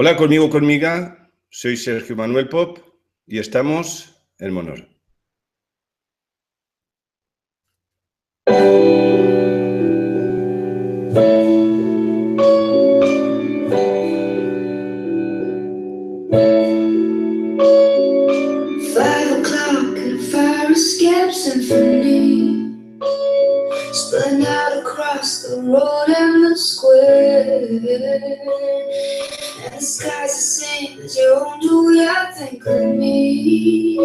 Hola, conmiga, soy Sergio Manuel Pop y estamos en Monor. Spun out across the road and the square, and the sky's the same as your own. Do you think of me?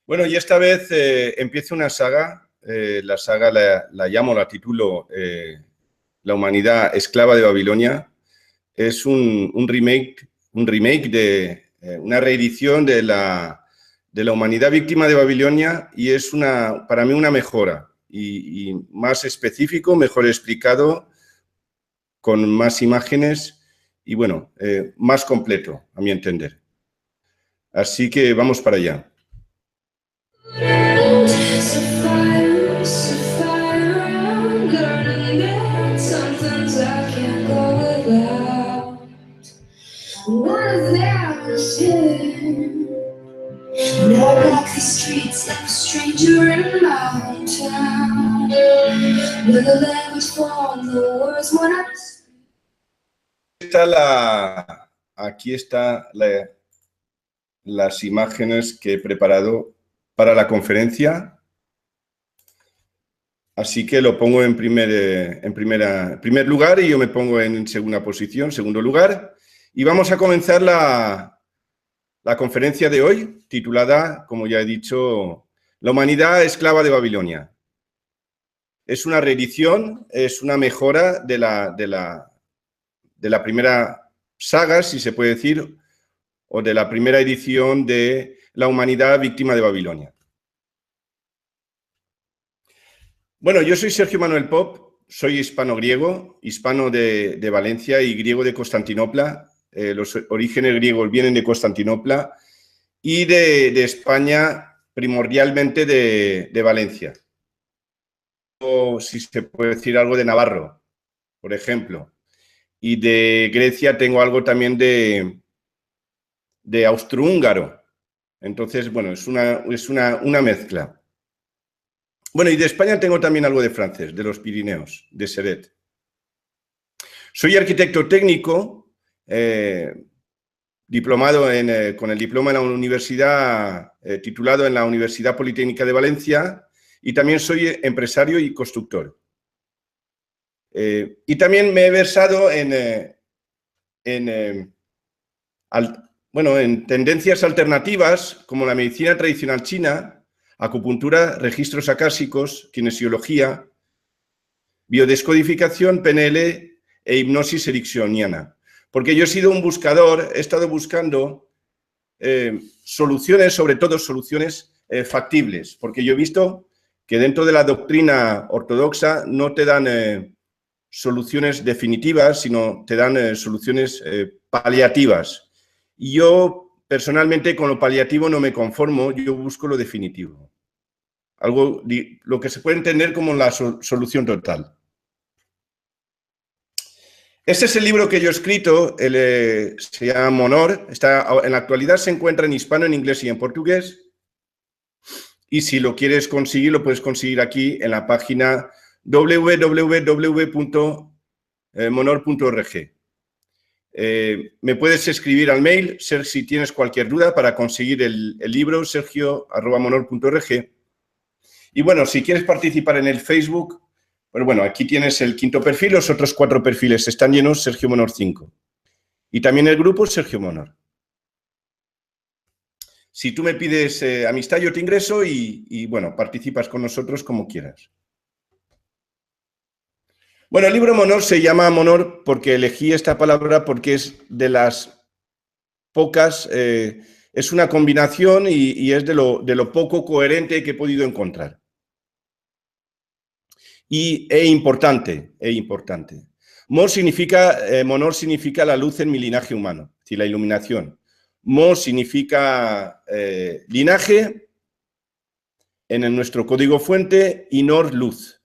Bueno, y esta vez empiezo una saga. La saga la titulo La humanidad esclava de Babilonia. Es un remake de una reedición de la humanidad víctima de Babilonia, y es para mí una mejora y más específico, mejor explicado, con más imágenes y, bueno, más completo, a mi entender. Así que vamos para allá. Aquí está las imágenes que he preparado para la conferencia. Así que lo pongo en primer lugar y yo me pongo en segundo lugar. Y vamos a comenzar la conferencia de hoy, titulada, como ya he dicho, La humanidad esclava de Babilonia. Es una reedición, es una mejora de la primera saga, si se puede decir, o de la primera edición de La humanidad víctima de Babilonia. Bueno, yo soy Sergio Manuel Pop, soy hispano-griego, hispano de Valencia y griego de Constantinopla. Los orígenes griegos vienen de Constantinopla y de España, primordialmente de Valencia. O, si se puede decir, algo de Navarro, por ejemplo. Y de Grecia tengo algo también de austrohúngaro. Entonces, bueno, es una mezcla. Bueno, y de España tengo también algo de francés, de los Pirineos, de Ceret. Soy arquitecto técnico, diplomado con el diploma en la universidad, titulado en la Universidad Politécnica de Valencia, y también soy empresario y constructor. Y también me he versado en tendencias alternativas como la medicina tradicional china, acupuntura, registros acásicos, kinesiología, biodescodificación, PNL e hipnosis ericksoniana. Porque yo he sido un buscador, he estado buscando soluciones, sobre todo soluciones factibles, porque yo he visto que dentro de la doctrina ortodoxa no te dan soluciones definitivas, sino te dan soluciones paliativas. Y yo, personalmente, con lo paliativo no me conformo, yo busco lo definitivo. Lo que se puede entender como la solución total. Este es el libro que yo he escrito, se llama Monor. En la actualidad se encuentra en hispano, en inglés y en portugués. Y si lo quieres conseguir, lo puedes conseguir aquí en la página www.monor.org. Me puedes escribir al mail, si tienes cualquier duda, para conseguir el libro, sergio@monor.org. Y bueno, si quieres participar en el Facebook, pues bueno, aquí tienes el 5.º perfil, los otros 4 perfiles están llenos, Sergio Monor 5. Y también el grupo Sergio Monor. Si tú me pides amistad, yo te ingreso y bueno, participas con nosotros como quieras. Bueno, el libro Monor se llama Monor porque elegí esta palabra porque es de las pocas, es una combinación y es de lo poco coherente que he podido encontrar. E importante. Monor significa la luz en mi linaje humano, es decir, la iluminación. Mo significa linaje en nuestro código fuente y Nor, luz.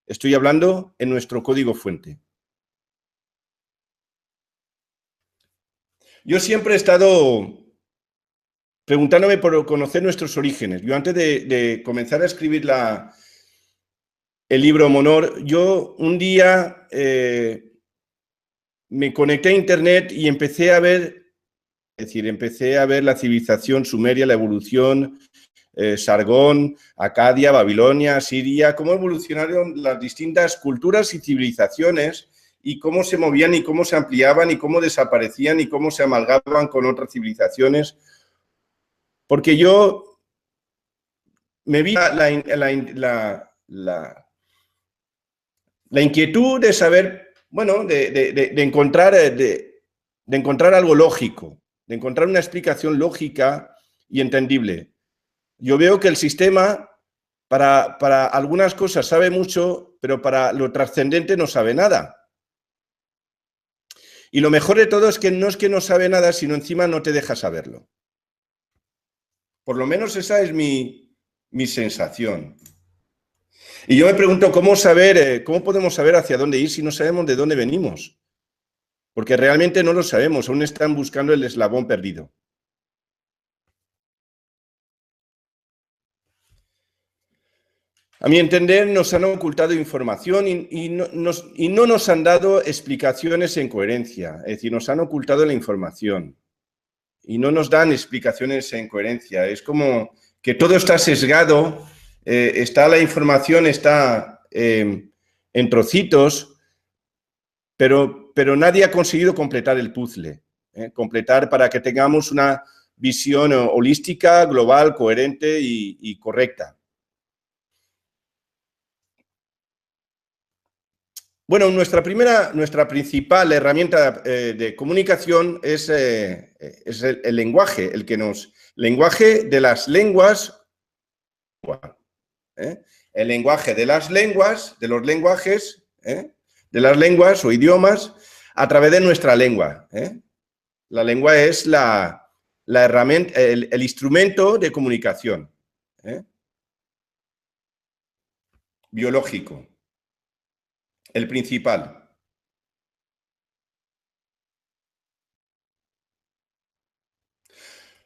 Estoy hablando en nuestro código fuente. Yo siempre he estado preguntándome por conocer nuestros orígenes. Yo antes de comenzar a escribir el libro Monor, yo un día me conecté a internet y empecé a ver la civilización sumeria, la evolución, Sargón, Acadia, Babilonia, Siria, cómo evolucionaron las distintas culturas y civilizaciones y cómo se movían y cómo se ampliaban y cómo desaparecían y cómo se amalgaban con otras civilizaciones. Porque yo me vi la inquietud de saber, bueno, de encontrar algo lógico, de encontrar una explicación lógica y entendible. Yo veo que el sistema para algunas cosas sabe mucho, pero para lo trascendente no sabe nada. Y lo mejor de todo es que no sabe nada, sino encima no te deja saberlo. Por lo menos esa es mi sensación. Y yo me pregunto cómo podemos saber hacia dónde ir si no sabemos de dónde venimos. Porque realmente no lo sabemos, aún están buscando el eslabón perdido. A mi entender, nos han ocultado información y no nos han dado explicaciones en coherencia. Es decir, nos han ocultado la información y no nos dan explicaciones en coherencia. Es como que todo está sesgado, la información está en trocitos, pero nadie ha conseguido completar el puzzle. Completar para que tengamos una visión holística, global, coherente y correcta. Bueno, nuestra principal herramienta de comunicación es el lenguaje, lenguaje de las lenguas, el lenguaje de las lenguas, de los lenguajes, de las lenguas o idiomas, a través de nuestra lengua. La lengua es la herramienta, el instrumento de comunicación biológico. El principal.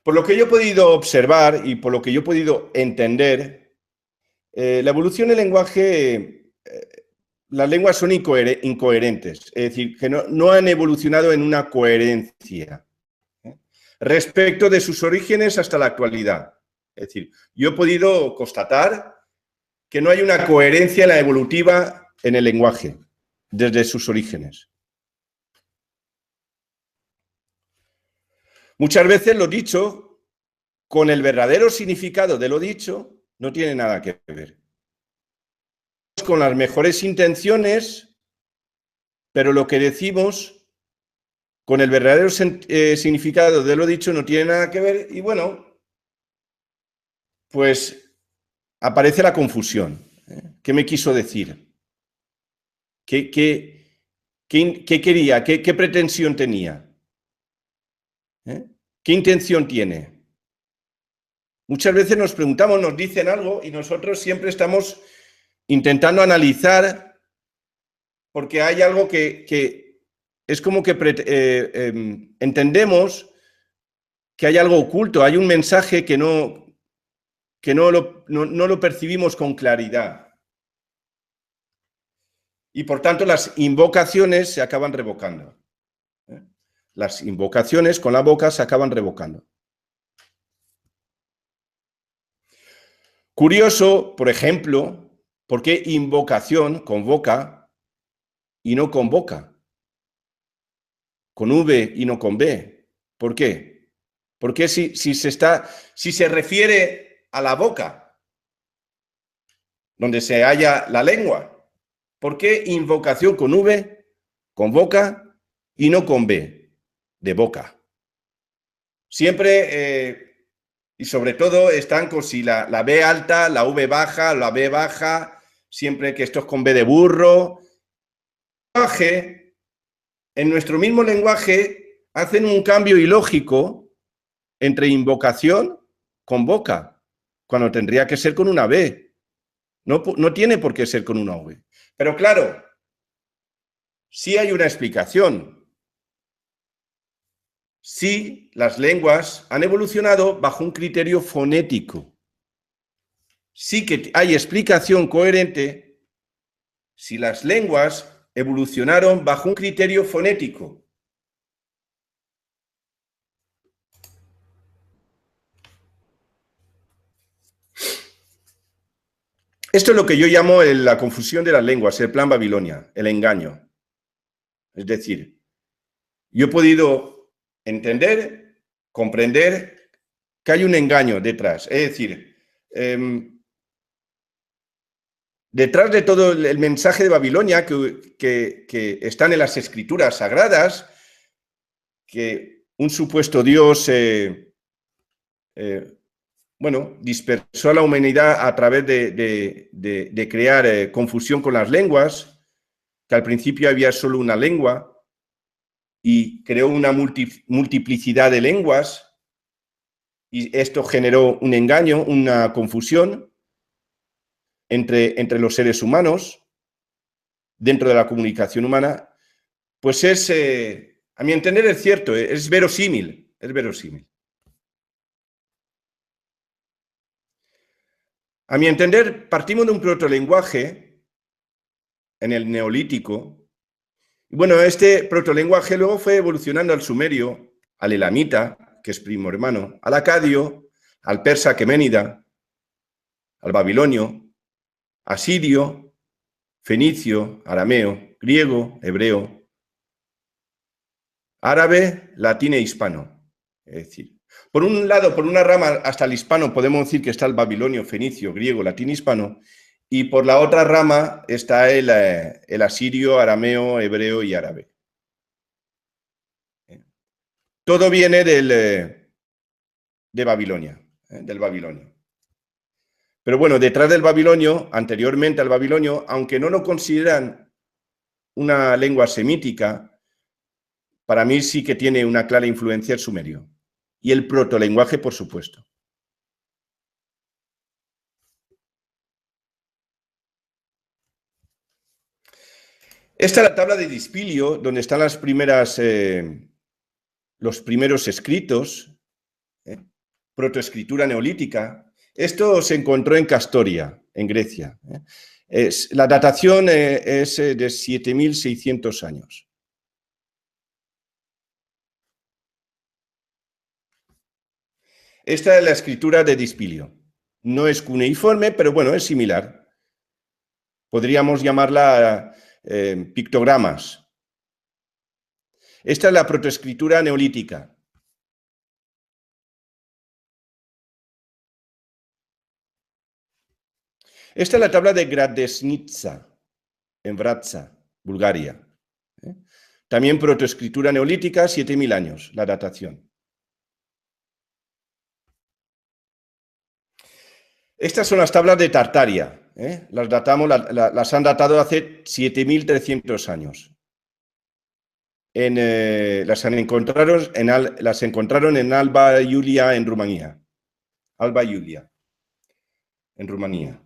Por lo que yo he podido observar y por lo que yo he podido entender, la evolución del lenguaje, las lenguas son incoherentes, es decir, que no han evolucionado en una coherencia respecto de sus orígenes hasta la actualidad. Es decir, yo he podido constatar que no hay una coherencia en la evolutiva en el lenguaje desde sus orígenes. Muchas veces lo dicho, con el verdadero significado de lo dicho, no tiene nada que ver. Con las mejores intenciones, pero lo que decimos con el verdadero significado de lo dicho no tiene nada que ver y bueno, pues aparece la confusión. ¿Qué me quiso decir? ¿Qué quería? ¿Qué pretensión tenía? ¿Qué intención tiene? Muchas veces nos preguntamos, nos dicen algo y nosotros siempre estamos intentando analizar porque hay algo que es como que entendemos que hay algo oculto, hay un mensaje que no lo percibimos con claridad. Y por tanto las invocaciones se acaban revocando. Las invocaciones con la boca se acaban revocando. Curioso, por ejemplo, ¿por qué invocación convoca y no convoca? Con V y no con B. ¿Por qué? Porque si se refiere a la boca, donde se halla la lengua, ¿por qué invocación con V, con boca y no con B, de boca? Siempre, y sobre todo, están con si la B alta, la V baja, la B baja, siempre que esto es con B de burro. En nuestro mismo lenguaje hacen un cambio ilógico entre invocación con boca, cuando tendría que ser con una B. No tiene por qué ser con una V. Pero claro, sí hay una explicación. si las lenguas han evolucionado bajo un criterio fonético. Sí que hay explicación coherente si las lenguas evolucionaron bajo un criterio fonético. Esto es lo que yo llamo la confusión de las lenguas, el plan Babilonia, el engaño. Es decir, yo he podido entender, comprender que hay un engaño detrás. Es decir, detrás de todo el mensaje de Babilonia que están en las escrituras sagradas, que un supuesto Dios dispersó a la humanidad a través de crear confusión con las lenguas, que al principio había solo una lengua y creó una multiplicidad de lenguas y esto generó un engaño, una confusión entre los seres humanos dentro de la comunicación humana, pues a mi entender es cierto, es verosímil, es verosímil. A mi entender, partimos de un protolenguaje en el Neolítico. Y bueno, este protolenguaje luego fue evolucionando al sumerio, al elamita, que es primo hermano, al acadio, al persa aqueménida, al babilonio, asirio, fenicio, arameo, griego, hebreo, árabe, latín e hispano. Es decir, por un lado, por una rama hasta el hispano podemos decir que está el babilonio, fenicio, griego, latín, hispano, y por la otra rama está el asirio, arameo, hebreo y árabe. Todo viene de Babilonia, del babilonio. Pero bueno, detrás del babilonio, anteriormente al babilonio, aunque no lo consideran una lengua semítica, para mí sí que tiene una clara influencia el sumerio. Y el protolenguaje, por supuesto. Esta es la tabla de Dispilio, donde están los primeros escritos, protoescritura neolítica. Esto se encontró en Castoria, en Grecia. La datación es de 7.600 años. Esta es la escritura de Dispilio. No es cuneiforme, pero bueno, es similar. Podríamos llamarla pictogramas. Esta es la protoescritura neolítica. Esta es la tabla de Gradesnica, en Vratsa, Bulgaria. También protoescritura neolítica, 7.000 años, la datación. Estas son las tablas de Tartaria. Las datamos, las han datado hace 7.300 años. Las encontraron en Alba Iulia, en Rumanía. Alba Iulia, en Rumanía.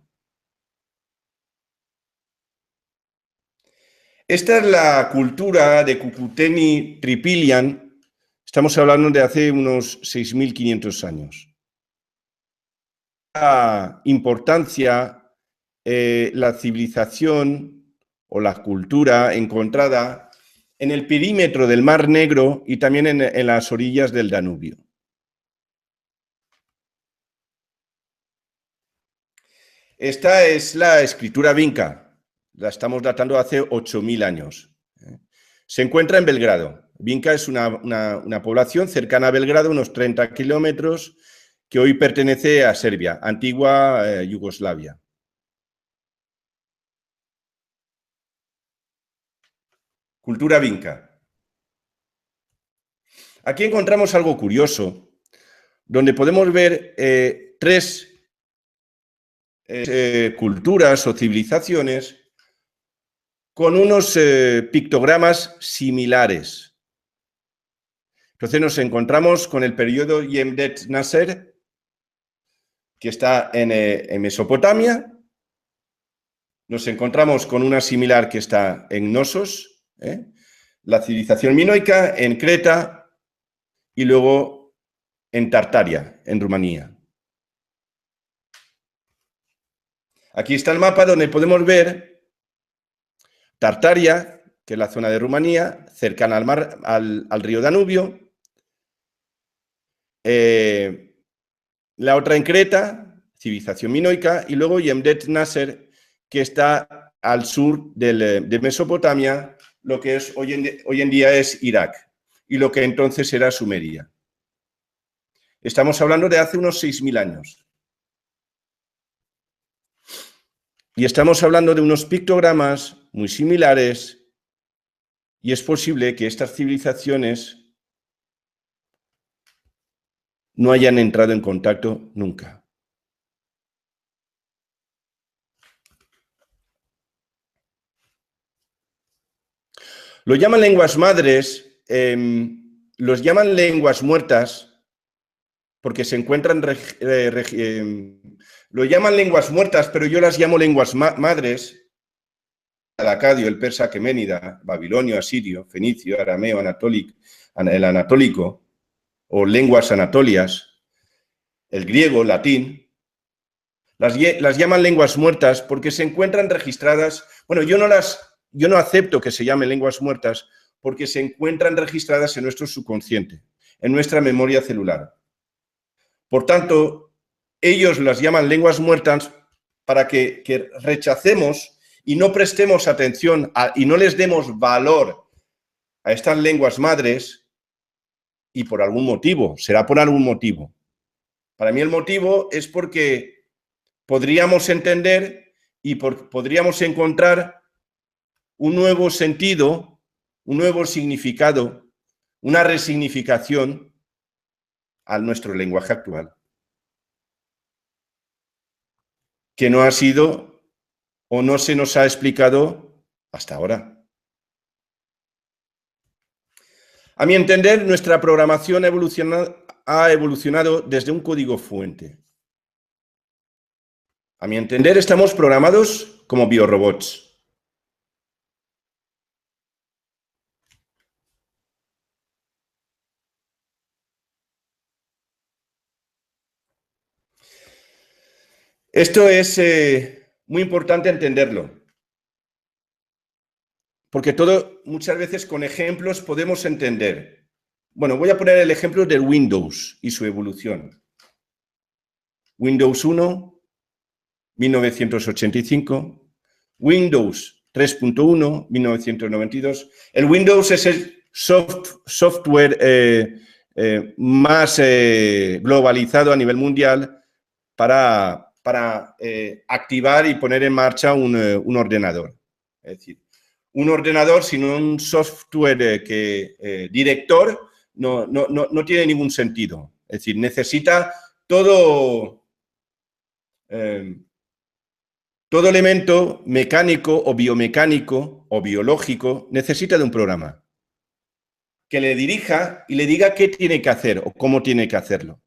Esta es la cultura de Cucuteni-Tripilian. Estamos hablando de hace unos 6.500 años. La importancia, la civilización o la cultura encontrada en el perímetro del Mar Negro y también en las orillas del Danubio. Esta es la escritura vinca. La estamos datando hace 8.000 años. Se encuentra en Belgrado. Vinca es una población cercana a Belgrado, unos 30 kilómetros, que hoy pertenece a Serbia, antigua Yugoslavia. Cultura vinca. Aquí encontramos algo curioso, donde podemos ver tres culturas o civilizaciones con unos pictogramas similares. Entonces nos encontramos con el periodo Yemdet Nasser, que está en Mesopotamia. Nos encontramos con una similar que está en Knossos, la civilización minoica, en Creta, y luego en Tartaria, en Rumanía. Aquí está el mapa donde podemos ver Tartaria, que es la zona de Rumanía, cercana al mar, al río Danubio. La otra en Creta, civilización minoica, y luego Yemdet Nasser, que está al sur de Mesopotamia, lo que es hoy en día es Irak, y lo que entonces era Sumeria. Estamos hablando de hace unos 6.000 años. Y estamos hablando de unos pictogramas muy similares, y es posible que estas civilizaciones no hayan entrado en contacto nunca. Lo llaman lenguas madres, los llaman lenguas muertas, porque se encuentran, lo llaman lenguas muertas, pero yo las llamo lenguas madres. El acadio, el persa aqueménida, babilonio, asirio, fenicio, arameo, el anatólico, o lenguas anatolias, el griego, latín, las llaman lenguas muertas porque se encuentran registradas. Bueno, yo no acepto que se llamen lenguas muertas porque se encuentran registradas en nuestro subconsciente, en nuestra memoria celular. Por tanto, ellos las llaman lenguas muertas para que rechacemos y no prestemos atención y no les demos valor a estas lenguas madres, y por algún motivo, será por algún motivo. Para mí el motivo es porque podríamos entender y podríamos encontrar un nuevo sentido, un nuevo significado, una resignificación a nuestro lenguaje actual, que no ha sido o no se nos ha explicado hasta ahora. A mi entender, nuestra programación ha evolucionado desde un código fuente. A mi entender, estamos programados como biorobots. Esto es muy importante entenderlo, porque muchas veces con ejemplos podemos entender. Bueno, voy a poner el ejemplo del Windows y su evolución. Windows 1, 1985, Windows 3.1, 1992. El Windows es el software más globalizado a nivel mundial para activar y poner en marcha un ordenador. Es decir, un ordenador sin un software director no tiene ningún sentido. Es decir, necesita todo elemento mecánico o biomecánico o biológico necesita de un programa que le dirija y le diga qué tiene que hacer o cómo tiene que hacerlo.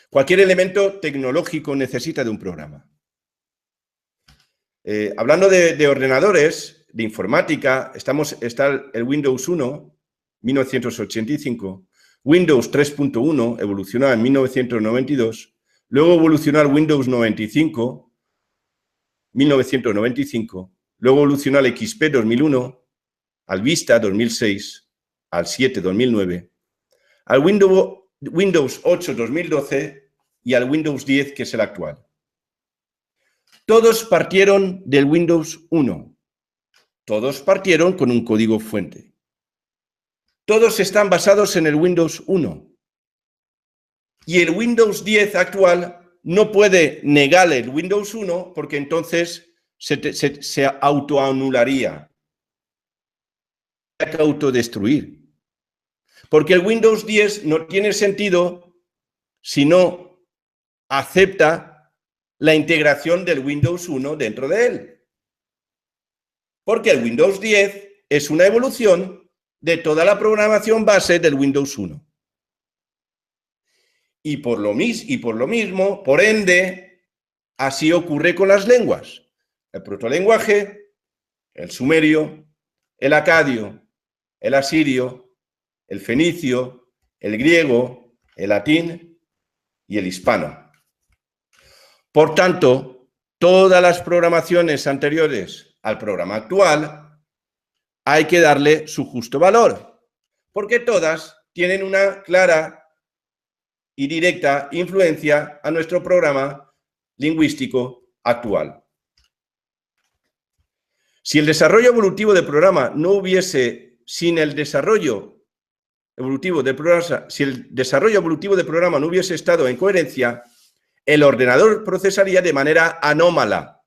Cualquier elemento tecnológico necesita de un programa. Hablando de ordenadores, de informática, está el Windows 1, 1985, Windows 3.1 evolucionó en 1992, luego evolucionó al Windows 95, 1995, luego evolucionó al XP 2001, al Vista 2006, al 7 2009, al Windows 8 2012 y al Windows 10, que es el actual. Todos partieron del Windows 1. Todos partieron con un código fuente. Todos están basados en el Windows 1. Y el Windows 10 actual no puede negar el Windows 1 porque entonces se autoanularía. Hay que autodestruir. Porque el Windows 10 no tiene sentido si no acepta la integración del Windows 1 dentro de él. Porque el Windows 10 es una evolución de toda la programación base del Windows 1. Y por lo mismo, por ende, así ocurre con las lenguas. El protolenguaje, el sumerio, el acadio, el asirio, el fenicio, el griego, el latín y el hispano. Por tanto, todas las programaciones anteriores al programa actual hay que darle su justo valor, porque todas tienen una clara y directa influencia a nuestro programa lingüístico actual. Si el desarrollo evolutivo del programa no hubiese, sin el desarrollo evolutivo del programa, si el desarrollo evolutivo del programa no hubiese estado en coherencia, el ordenador procesaría de manera anómala.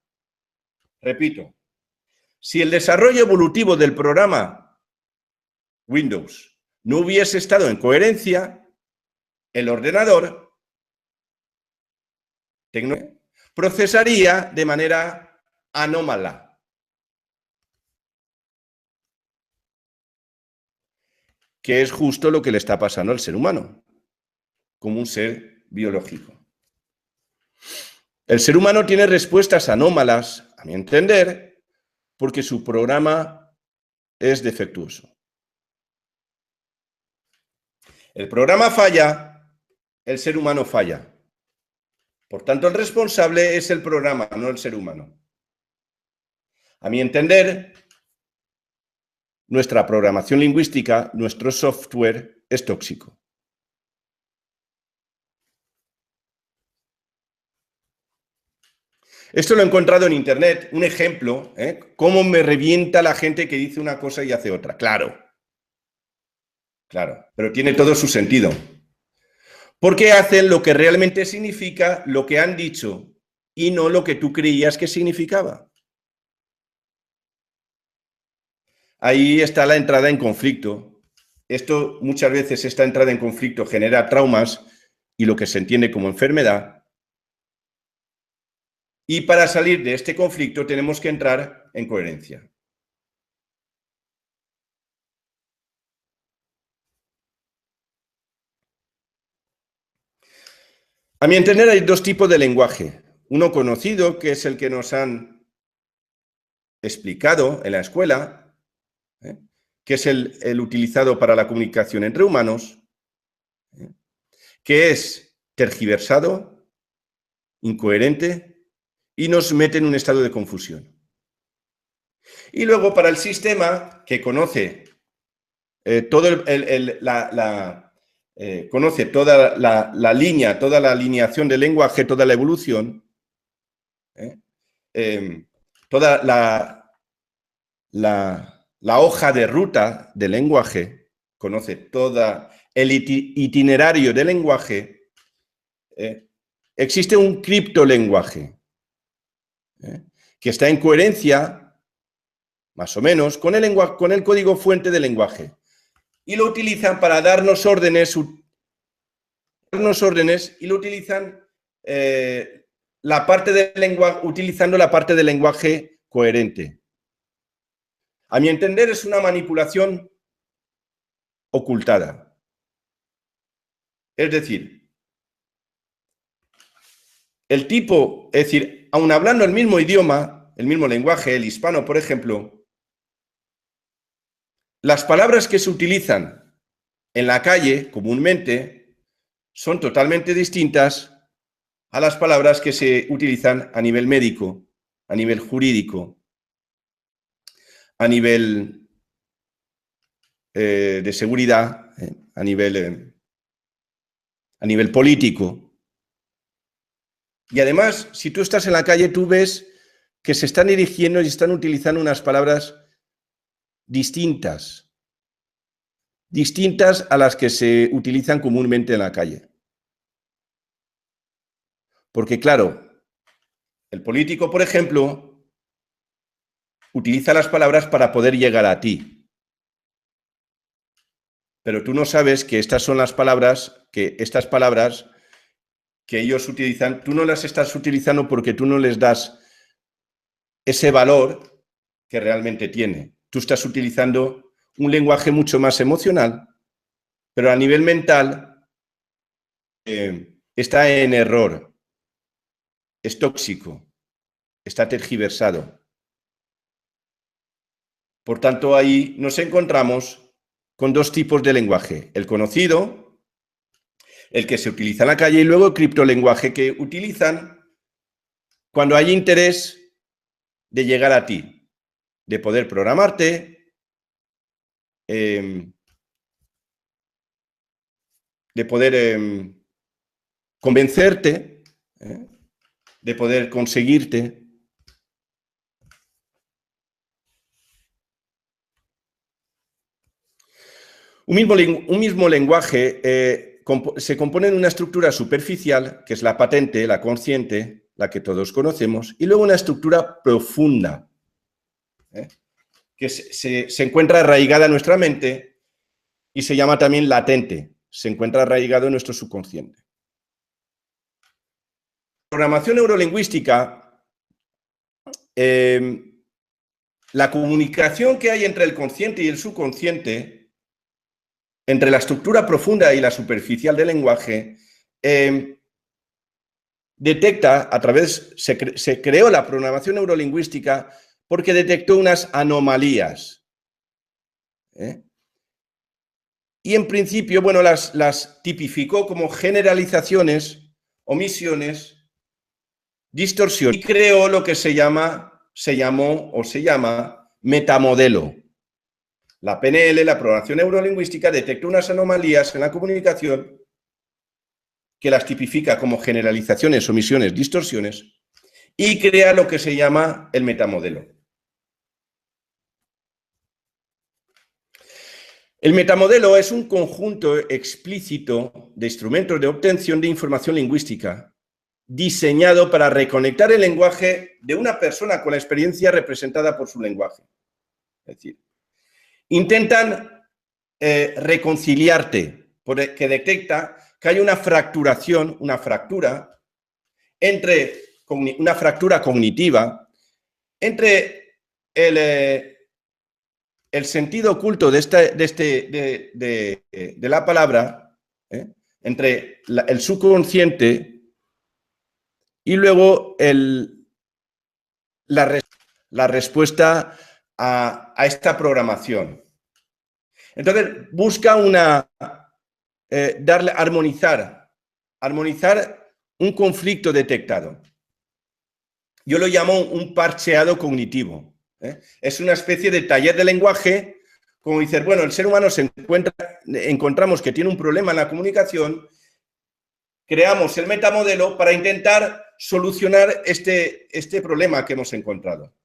Repito, si el desarrollo evolutivo del programa Windows no hubiese estado en coherencia, el ordenador procesaría de manera anómala. Que es justo lo que le está pasando al ser humano, como un ser biológico. El ser humano tiene respuestas anómalas, a mi entender, porque su programa es defectuoso. El programa falla, el ser humano falla. Por tanto, el responsable es el programa, no el ser humano. A mi entender, nuestra programación lingüística, nuestro software, es tóxico. Esto lo he encontrado en internet, un ejemplo, cómo me revienta la gente que dice una cosa y hace otra. Claro, pero tiene todo su sentido. Porque hacen lo que realmente significa lo que han dicho y no lo que tú creías que significaba. Ahí está la entrada en conflicto. Esto muchas veces, esta entrada en conflicto genera traumas y lo que se entiende como enfermedad. Y para salir de este conflicto tenemos que entrar en coherencia. A mi entender hay dos tipos de lenguaje. Uno conocido, que es el que nos han explicado en la escuela, que es el utilizado para la comunicación entre humanos, que es tergiversado, incoherente y nos mete en un estado de confusión. Y luego para el sistema que conoce conoce toda la línea, toda la alineación del lenguaje, toda la evolución, toda la hoja de ruta del lenguaje, conoce todo el itinerario del lenguaje, existe un criptolenguaje que está en coherencia, más o menos, con el código fuente del lenguaje. Y lo utilizan para darnos órdenes y lo utilizan la parte del lenguaje, utilizando la parte del lenguaje coherente. A mi entender, es una manipulación ocultada. Es decir, el tipo, es decir, aun hablando el mismo idioma, el mismo lenguaje, el hispano, por ejemplo, las palabras que se utilizan en la calle comúnmente son totalmente distintas a las palabras que se utilizan a nivel médico, a nivel jurídico, a nivel de seguridad, a nivel político. Y además, si tú estás en la calle, tú ves que se están dirigiendo y están utilizando unas palabras distintas a las que se utilizan comúnmente en la calle. Porque claro, el político, por ejemplo, utiliza las palabras para poder llegar a ti. Pero tú no sabes que estas son las palabras, que ellos utilizan, tú no las estás utilizando porque tú no les das ese valor que realmente tiene. Tú estás utilizando un lenguaje mucho más emocional, pero a nivel mental está en error, es tóxico, está tergiversado. Por tanto, ahí nos encontramos con dos tipos de lenguaje. El conocido, el que se utiliza en la calle, y luego el criptolenguaje que utilizan cuando hay interés de llegar a ti, de poder programarte, de poder convencerte, de poder conseguirte. Un mismo lenguaje se compone de una estructura superficial, que es la patente, la consciente, la que todos conocemos, y luego una estructura profunda, que se encuentra arraigada en nuestra mente y se llama también latente, se encuentra arraigado en nuestro subconsciente. Programación neurolingüística, la comunicación que hay entre el consciente y el subconsciente, entre la estructura profunda y la superficial del lenguaje, detecta a través, se creó la programación neurolingüística porque detectó unas anomalías. Y en principio, bueno, las tipificó como generalizaciones, omisiones, distorsiones, y creó lo que se llama metamodelo. La PNL, la programación neurolingüística, detectó unas anomalías en la comunicación que las tipifica como generalizaciones, omisiones, distorsiones, y crea lo que se llama el metamodelo. El metamodelo es un conjunto explícito de instrumentos de obtención de información lingüística diseñado para reconectar el lenguaje de una persona con la experiencia representada por su lenguaje. Es decir, intentan reconciliarte, porque detecta que hay una fracturación, una fractura cognitiva entre el sentido oculto de la palabra, entre el subconsciente y luego la respuesta a esta programación. Entonces, busca armonizar un conflicto detectado. Yo lo llamo un parcheado cognitivo. Es una especie de taller de lenguaje, como dices, bueno, el ser humano encontramos que tiene un problema en la comunicación, creamos el metamodelo para intentar solucionar este problema que hemos encontrado.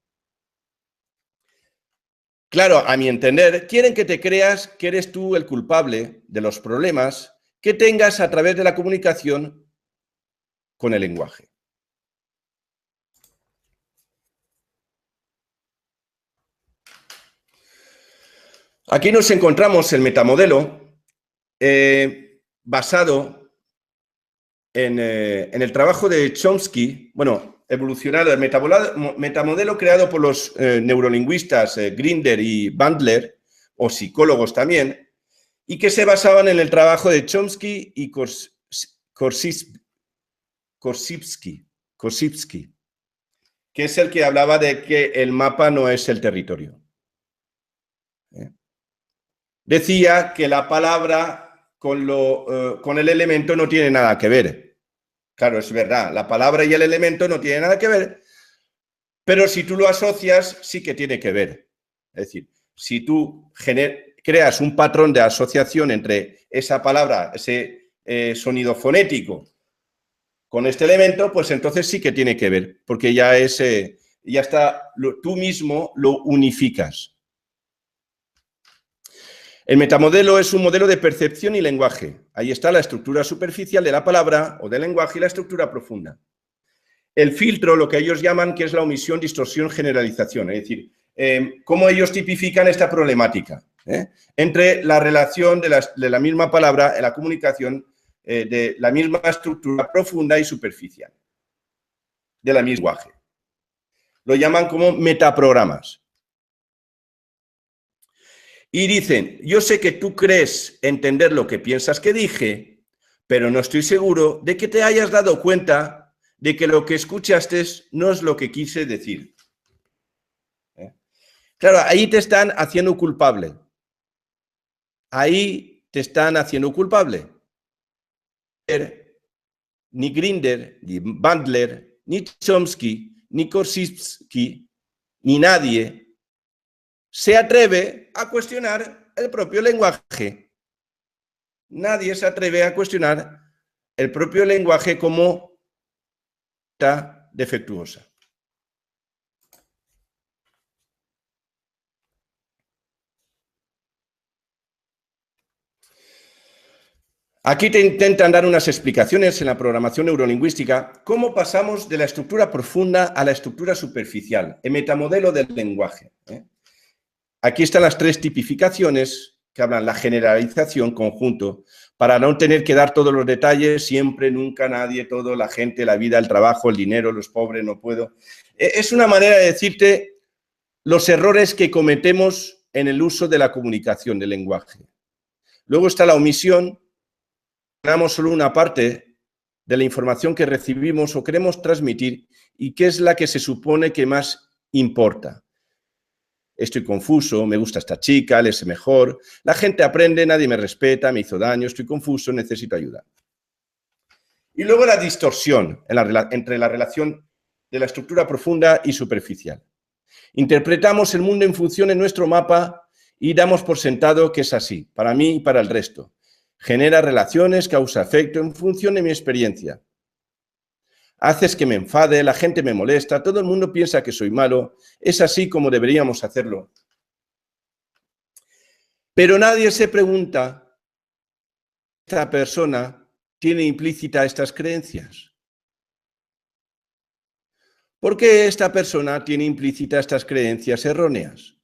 Claro, a mi entender, quieren que te creas que eres tú el culpable de los problemas que tengas a través de la comunicación con el lenguaje. Aquí nos encontramos el metamodelo basado en el trabajo de Chomsky, bueno, evolucionado, el metamodelo creado por los neurolingüistas Grinder y Bandler, o psicólogos también, y que se basaban en el trabajo de Chomsky y Korzybski, que es el que hablaba de que el mapa no es el territorio. Decía que la palabra con el elemento no tiene nada que ver. Claro, es verdad, la palabra y el elemento no tienen nada que ver, pero si tú lo asocias, sí que tiene que ver. Es decir, si tú creas un patrón de asociación entre esa palabra, ese sonido fonético, con este elemento, pues entonces sí que tiene que ver, porque ya está, tú mismo lo unificas. El metamodelo es un modelo de percepción y lenguaje. Ahí está la estructura superficial de la palabra o del lenguaje y la estructura profunda. El filtro, lo que ellos llaman, que es la omisión, distorsión, generalización. Es decir, cómo ellos tipifican esta problemática entre la relación de la misma palabra en la comunicación, de la misma estructura profunda y superficial de la misma lenguaje. Lo llaman como metaprogramas. Y dicen, yo sé que tú crees entender lo que piensas que dije, pero no estoy seguro de que te hayas dado cuenta de que lo que escuchaste no es lo que quise decir. Claro, ahí te están haciendo culpable. ahí te están haciendo culpable. Ni Grinder, ni Bandler, ni Chomsky, ni Korzybski, ni nadie se atreve a cuestionar el propio lenguaje. Nadie se atreve a cuestionar el propio lenguaje como defectuosa. Aquí te intentan dar unas explicaciones en la programación neurolingüística, cómo pasamos de la estructura profunda a la estructura superficial, el metamodelo del lenguaje. Aquí están las 3 tipificaciones que hablan la generalización, conjunto, para no tener que dar todos los detalles, siempre, nunca, nadie, todo, la gente, la vida, el trabajo, el dinero, los pobres, no puedo. Es una manera de decirte los errores que cometemos en el uso de la comunicación, del lenguaje. Luego está la omisión. Tenemos solo una parte de la información que recibimos o queremos transmitir y que es la que se supone que más importa. Estoy confuso, me gusta esta chica, él es mejor, la gente aprende, nadie me respeta, me hizo daño, estoy confuso, necesito ayuda. Y luego la distorsión entre la relación de la estructura profunda y superficial. Interpretamos el mundo en función de nuestro mapa y damos por sentado que es así, para mí y para el resto. Genera relaciones, causa efecto en función de mi experiencia. Haces que me enfade, la gente me molesta, todo el mundo piensa que soy malo, es así como deberíamos hacerlo. Pero nadie se pregunta, ¿esta persona tiene implícita estas creencias? ¿Por qué esta persona tiene implícita estas creencias erróneas?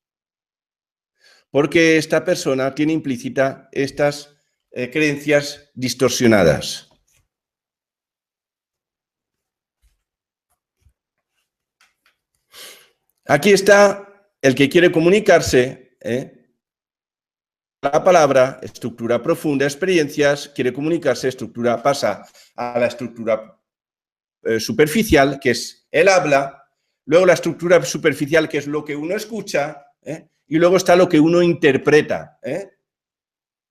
¿Por qué esta persona tiene implícita estas creencias distorsionadas? Aquí está el que quiere comunicarse, la palabra, estructura profunda, experiencias, quiere comunicarse, estructura, pasa a la estructura superficial, que es el habla, luego la estructura superficial, que es lo que uno escucha, y luego está lo que uno interpreta,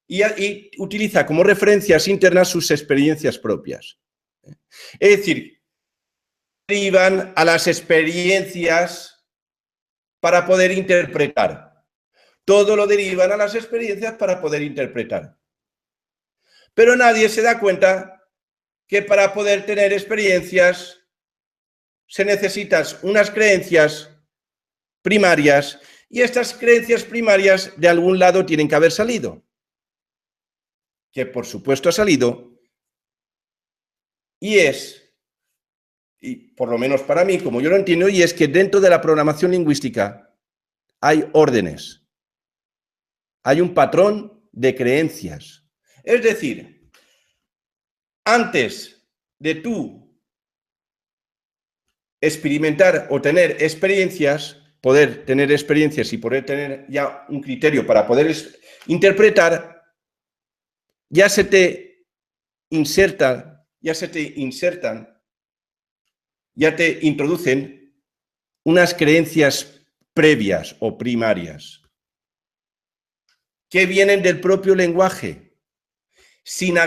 y utiliza como referencias internas sus experiencias propias. Es decir, derivan a las experiencias para poder interpretar. Todo lo derivan a las experiencias para poder interpretar. Pero nadie se da cuenta que para poder tener experiencias se necesitan unas creencias primarias y estas creencias primarias de algún lado tienen que haber salido. Que por supuesto ha salido y por lo menos para mí, como yo lo entiendo, y es que dentro de la programación lingüística hay órdenes, hay un patrón de creencias. Es decir, antes de tú experimentar o tener experiencias, poder tener experiencias y poder tener ya un criterio para poder interpretar, ya te introducen unas creencias previas o primarias que vienen del propio lenguaje. Sin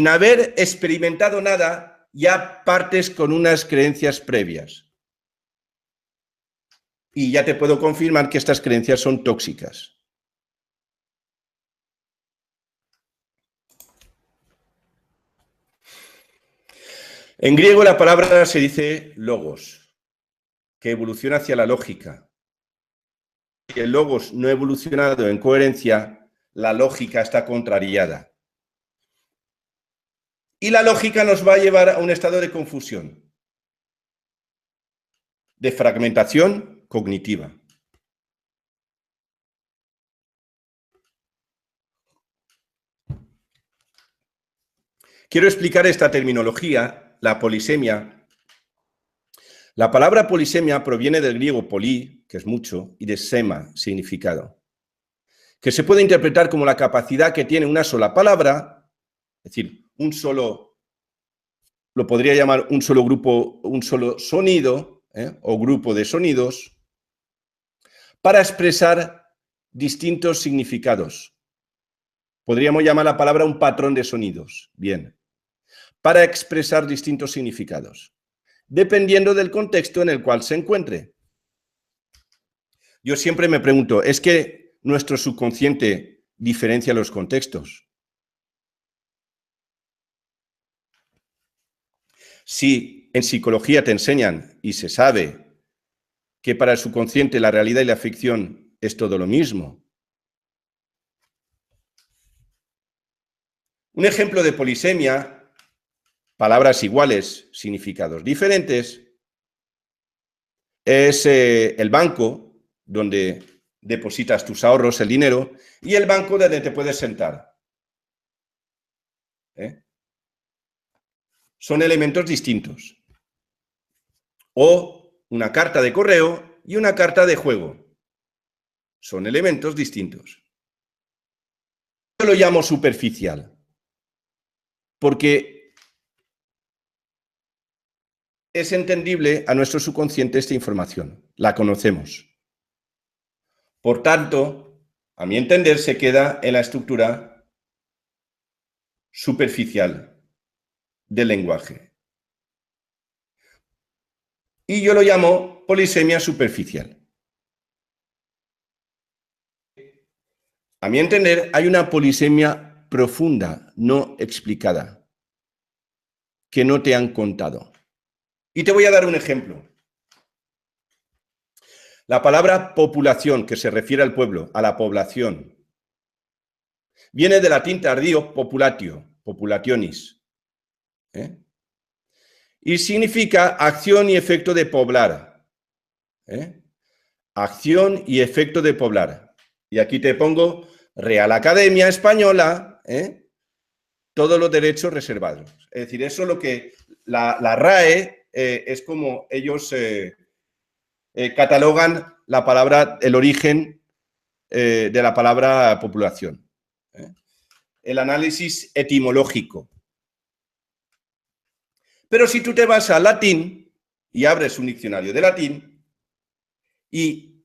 haber experimentado nada, ya partes con unas creencias previas. Y ya te puedo confirmar que estas creencias son tóxicas. En griego la palabra se dice logos, que evoluciona hacia la lógica. Si el logos no ha evolucionado en coherencia, la lógica está contrariada. Y la lógica nos va a llevar a un estado de confusión, de fragmentación cognitiva. Quiero explicar esta terminología, la polisemia. La palabra polisemia proviene del griego poli, que es mucho, y de sema, significado, que se puede interpretar como la capacidad que tiene una sola palabra, es decir, lo podría llamar un solo grupo, un solo sonido, o grupo de sonidos, para expresar distintos significados. Podríamos llamar la palabra un patrón de sonidos. Bien. Para expresar distintos significados, dependiendo del contexto en el cual se encuentre. Yo siempre me pregunto, ¿es que nuestro subconsciente diferencia los contextos? Si en psicología te enseñan y se sabe que para el subconsciente la realidad y la ficción es todo lo mismo. Un ejemplo de polisemia, palabras iguales, significados diferentes, es el banco donde depositas tus ahorros, el dinero, y el banco donde te puedes sentar. Son elementos distintos. O una carta de correo y una carta de juego. Son elementos distintos. Yo lo llamo superficial, porque es entendible a nuestro subconsciente esta información, la conocemos. Por tanto, a mi entender, se queda en la estructura superficial del lenguaje. Y yo lo llamo polisemia superficial. A mi entender, hay una polisemia profunda, no explicada, que no te han contado. Y te voy a dar un ejemplo. La palabra populación, que se refiere al pueblo, a la población, viene del latín tardío populatio, populationis, y significa acción y efecto de poblar. Acción y efecto de poblar. Y aquí te pongo Real Academia Española, todos los derechos reservados. Es decir, eso es lo que la RAE es como ellos catalogan la palabra, el origen de la palabra populación. El análisis etimológico. Pero si tú te vas al latín y abres un diccionario de latín, y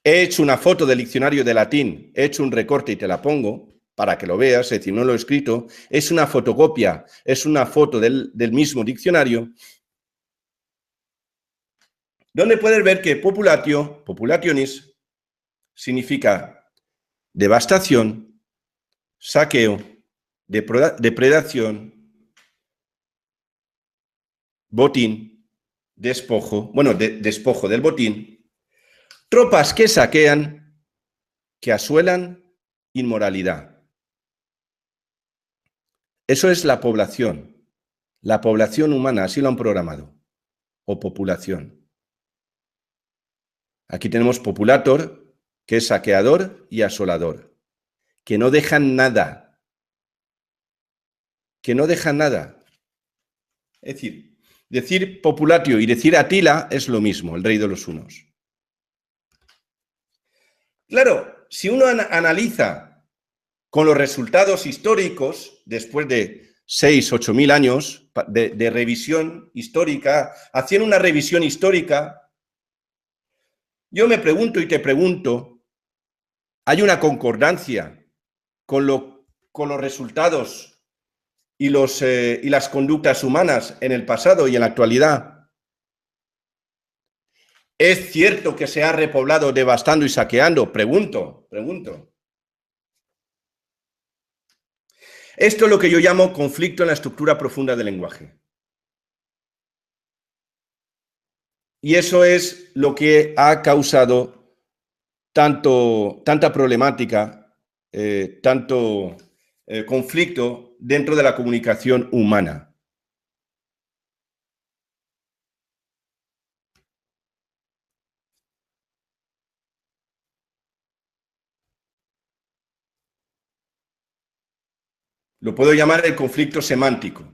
he hecho una foto del diccionario de latín, he hecho un recorte y te la pongo para que lo veas, es decir, no lo he escrito, es una fotocopia, es una foto del mismo diccionario, donde puedes ver que populatio, populationis, significa devastación, saqueo, depredación, botín, despojo, bueno, despojo del botín, tropas que saquean, que asuelan, inmoralidad. Eso es la población humana, así lo han programado, o populación. Aquí tenemos populator, que es saqueador y asolador, que no dejan nada, que no dejan nada. Es decir populatio y decir Atila es lo mismo, el rey de los hunos. Claro, si uno analiza con los resultados históricos, después de 6.000 a 8.000 años de revisión histórica, haciendo una revisión histórica, yo me pregunto y te pregunto, ¿hay una concordancia con los resultados y las conductas humanas en el pasado y en la actualidad? ¿Es cierto que se ha repoblado devastando y saqueando? Pregunto. Esto es lo que yo llamo conflicto en la estructura profunda del lenguaje. Y eso es lo que ha causado tanta problemática, tanto conflicto dentro de la comunicación humana. Lo puedo llamar el conflicto semántico.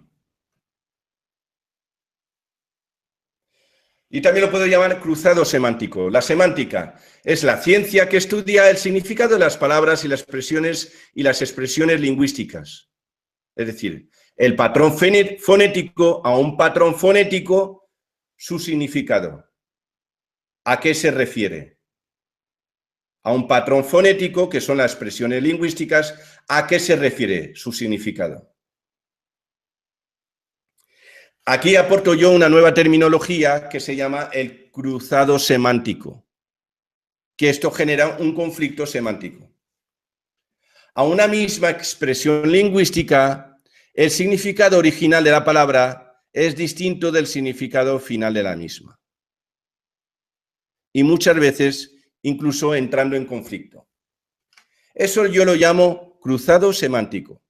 Y también lo puedo llamar cruzado semántico. La semántica es la ciencia que estudia el significado de las palabras y las expresiones lingüísticas. Es decir, el patrón fonético a un patrón fonético, su significado. ¿A qué se refiere? a un patrón fonético, que son las expresiones lingüísticas. ¿A qué se refiere su significado? Aquí aporto yo una nueva terminología que se llama el cruzado semántico, que esto genera un conflicto semántico. A una misma expresión lingüística, el significado original de la palabra es distinto del significado final de la misma. Y muchas veces incluso entrando en conflicto. Eso yo lo llamo cruzado semántico.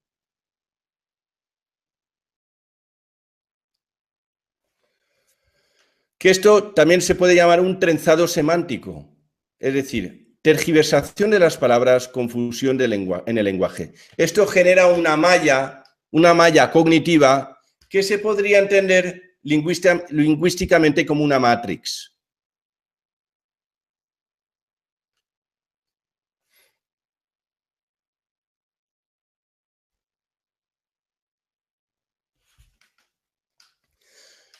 Que esto también se puede llamar un trenzado semántico, es decir, tergiversación de las palabras, confusión en el lenguaje. Esto genera una malla cognitiva que se podría entender lingüísticamente como una matrix.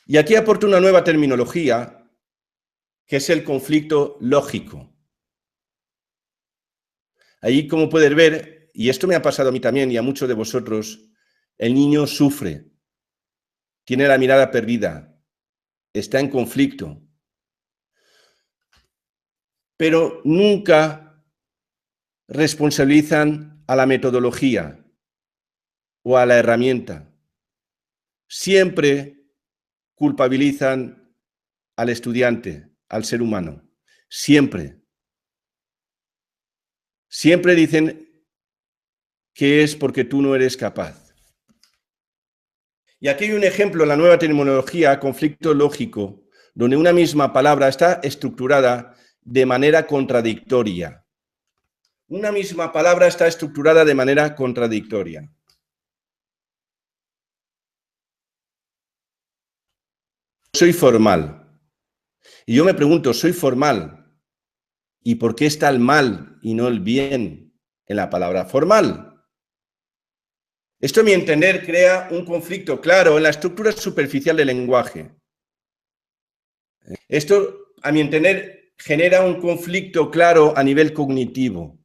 Y aquí aporto una nueva terminología, que es el conflicto lógico. Ahí, como puedes ver, y esto me ha pasado a mí también y a muchos de vosotros, el niño sufre, tiene la mirada perdida, está en conflicto, pero nunca responsabilizan a la metodología o a la herramienta. Siempre culpabilizan al estudiante, al ser humano. Siempre. Siempre dicen que es porque tú no eres capaz. Y aquí hay un ejemplo en la nueva terminología, conflicto lógico, donde una misma palabra está estructurada de manera contradictoria. Una misma palabra está estructurada de manera contradictoria. Soy formal. Y yo me pregunto, ¿soy formal? ¿Y por qué está el mal y no el bien en la palabra formal? Esto, a mi entender, crea un conflicto claro en la estructura superficial del lenguaje. Esto, a mi entender, genera un conflicto claro a nivel cognitivo.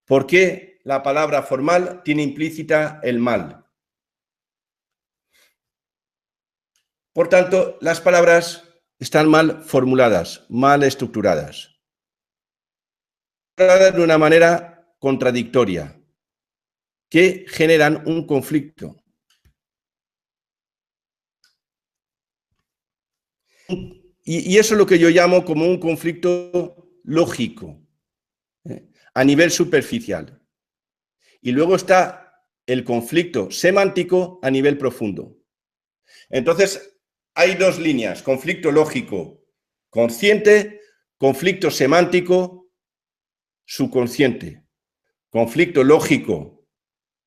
¿Por qué la palabra formal tiene implícita el mal? Por tanto, las palabras están mal formuladas, mal estructuradas. De una manera contradictoria, que generan un conflicto. Y eso es lo que yo llamo como un conflicto lógico, a nivel superficial. Y luego está el conflicto semántico a nivel profundo. Entonces, hay dos líneas: conflicto lógico consciente, conflicto semántico subconsciente. Conflicto lógico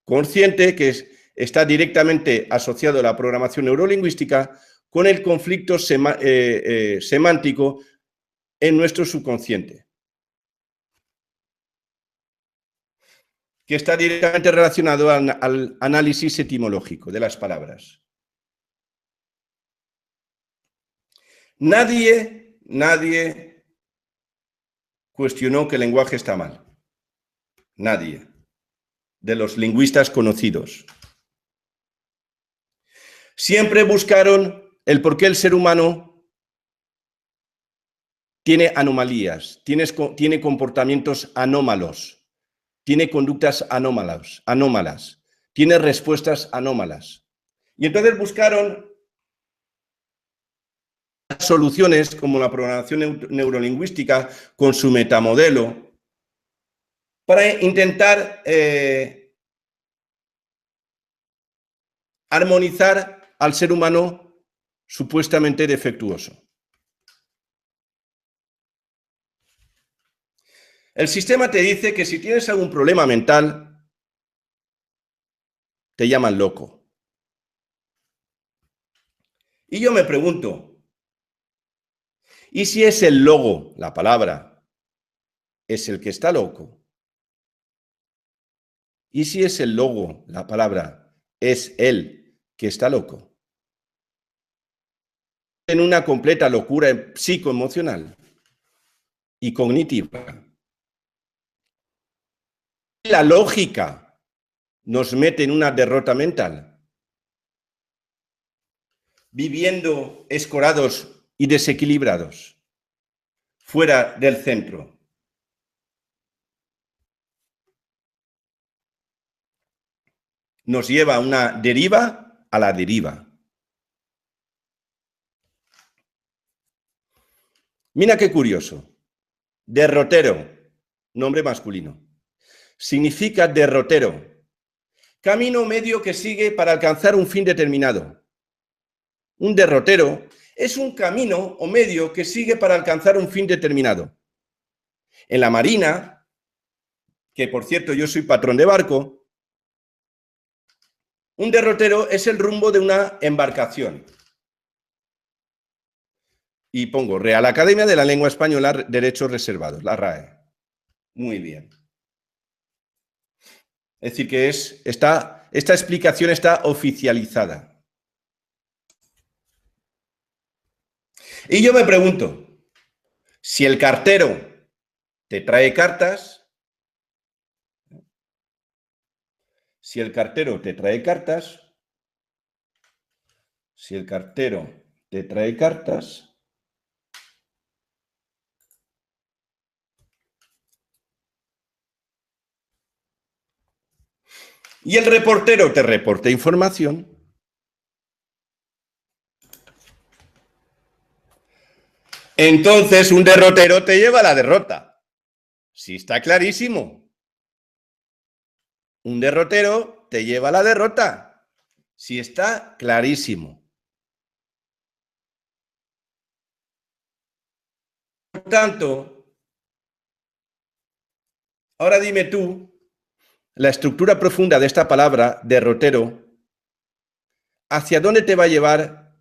consciente, que está directamente asociado a la programación neurolingüística, con el conflicto semántico en nuestro subconsciente, que está directamente relacionado al análisis etimológico de las palabras. Nadie cuestionó que el lenguaje está mal. Nadie. De los lingüistas conocidos. Siempre buscaron el por qué el ser humano tiene anomalías, tiene comportamientos anómalos, tiene conductas anómalas, tiene respuestas anómalas. Y entonces buscaron soluciones como la programación neurolingüística con su metamodelo para intentar armonizar al ser humano supuestamente defectuoso. El sistema te dice que si tienes algún problema mental, te llaman loco. Y yo me pregunto, ¿y si es el logo, la palabra, es el que está loco? ¿Y si es el logo, la palabra, es él que está loco? En una completa locura psicoemocional. y cognitiva. La lógica nos mete en una derrota mental, viviendo escorados y desequilibrados, fuera del centro. Nos lleva a una deriva a la deriva. Mira qué curioso. Derrotero, nombre masculino. Significa derrotero. Camino medio que sigue para alcanzar un fin determinado. Un derrotero es un camino o medio que sigue para alcanzar un fin determinado. En la marina, que por cierto yo soy patrón de barco, un derrotero es el rumbo de una embarcación. Y pongo Real Academia de la Lengua Española, Derechos Reservados, la RAE. Muy bien. Es decir, que esta explicación está oficializada. Y yo me pregunto, si el cartero te trae cartas, si el cartero te trae cartas, y el reportero te reporta información, entonces un derrotero te lleva a la derrota. Sí, está clarísimo. Un derrotero te lleva a la derrota. Sí, está clarísimo. Por tanto, ahora dime tú, la estructura profunda de esta palabra, derrotero, ¿hacia dónde te va a llevar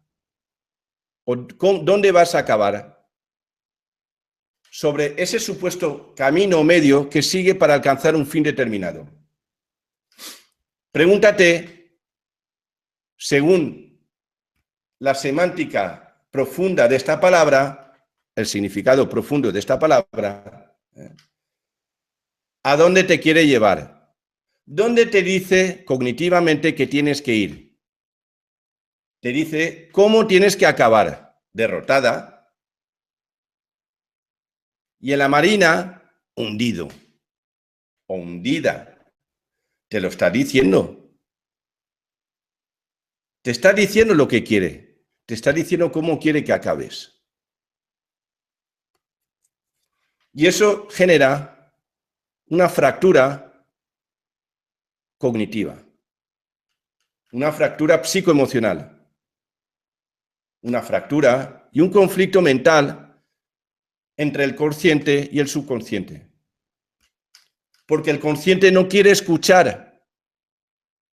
o dónde vas a acabar? Sobre ese supuesto camino medio que sigue para alcanzar un fin determinado. Pregúntate, según la semántica profunda de esta palabra, el significado profundo de esta palabra, ¿a dónde te quiere llevar? ¿Dónde te dice cognitivamente que tienes que ir? Te dice cómo tienes que acabar, derrotada. Y en la marina, hundido o hundida. Te lo está diciendo. Te está diciendo lo que quiere. Te está diciendo cómo quiere que acabes. Y eso genera una fractura cognitiva, una fractura psicoemocional, una fractura y un conflicto mental entre el consciente y el subconsciente. Porque el consciente no quiere escuchar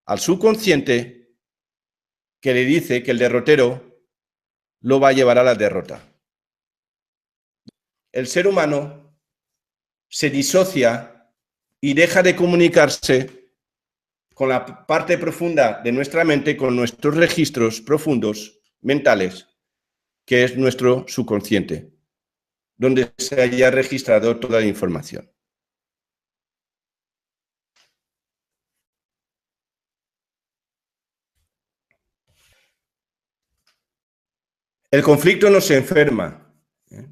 al subconsciente que le dice que el derrotero lo va a llevar a la derrota. El ser humano se disocia y deja de comunicarse con la parte profunda de nuestra mente, con nuestros registros profundos mentales, que es nuestro subconsciente, donde se haya registrado toda la información. El conflicto nos enferma, ¿eh?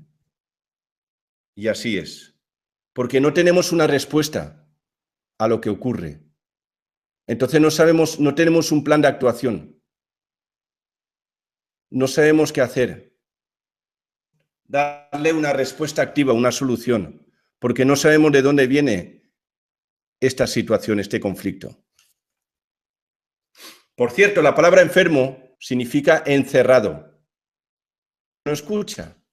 Y así es, porque no tenemos una respuesta a lo que ocurre. Entonces no tenemos un plan de actuación. No sabemos qué hacer. Darle una respuesta activa, una solución, porque no sabemos de dónde viene esta situación, este conflicto. Por cierto, la palabra enfermo significa encerrado. No escucha.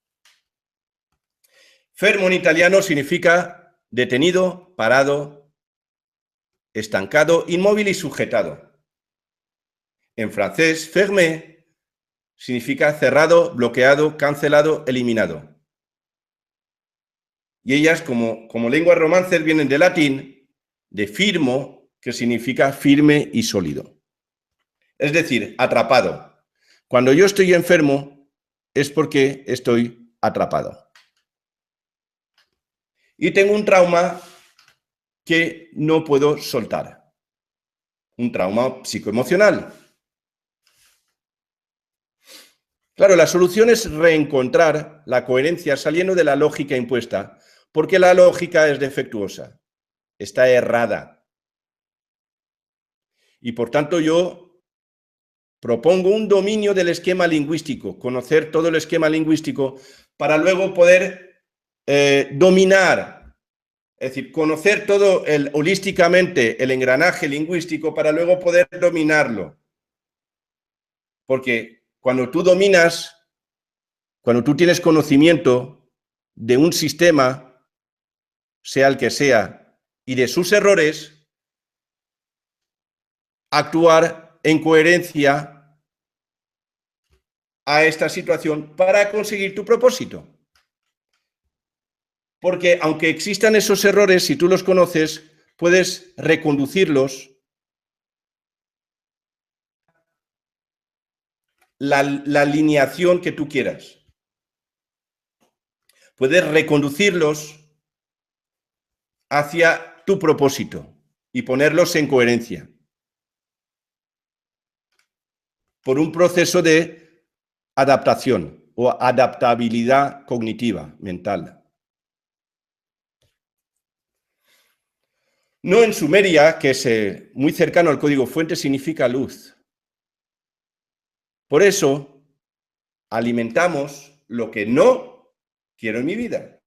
Fermo en italiano significa detenido, parado, estancado, inmóvil y sujetado. En francés, fermé significa cerrado, bloqueado, cancelado, eliminado. Y ellas, como lenguas romances, vienen del latín, de firmo, que significa firme y sólido. Es decir, atrapado. Cuando yo estoy enfermo, es porque estoy atrapado. y tengo un trauma que no puedo soltar. Un trauma psicoemocional. Claro, la solución es reencontrar la coherencia saliendo de la lógica impuesta, porque la lógica es defectuosa, está errada. Y por tanto yo propongo un dominio del esquema lingüístico, conocer todo el esquema lingüístico para luego poder dominar, es decir, conocer todo holísticamente el engranaje lingüístico para luego poder dominarlo. Porque cuando tú dominas, cuando tú tienes conocimiento de un sistema, sea el que sea, y de sus errores, actuar en coherencia a esta situación para conseguir tu propósito. Porque aunque existan esos errores, si tú los conoces, puedes reconducirlos la alineación que tú quieras. Puedes reconducirlos hacia tu propósito y ponerlos en coherencia por un proceso de adaptación o adaptabilidad cognitiva, mental. No en Sumeria, que es muy cercano al código fuente, significa luz. Por eso alimentamos lo que no quiero en mi vida.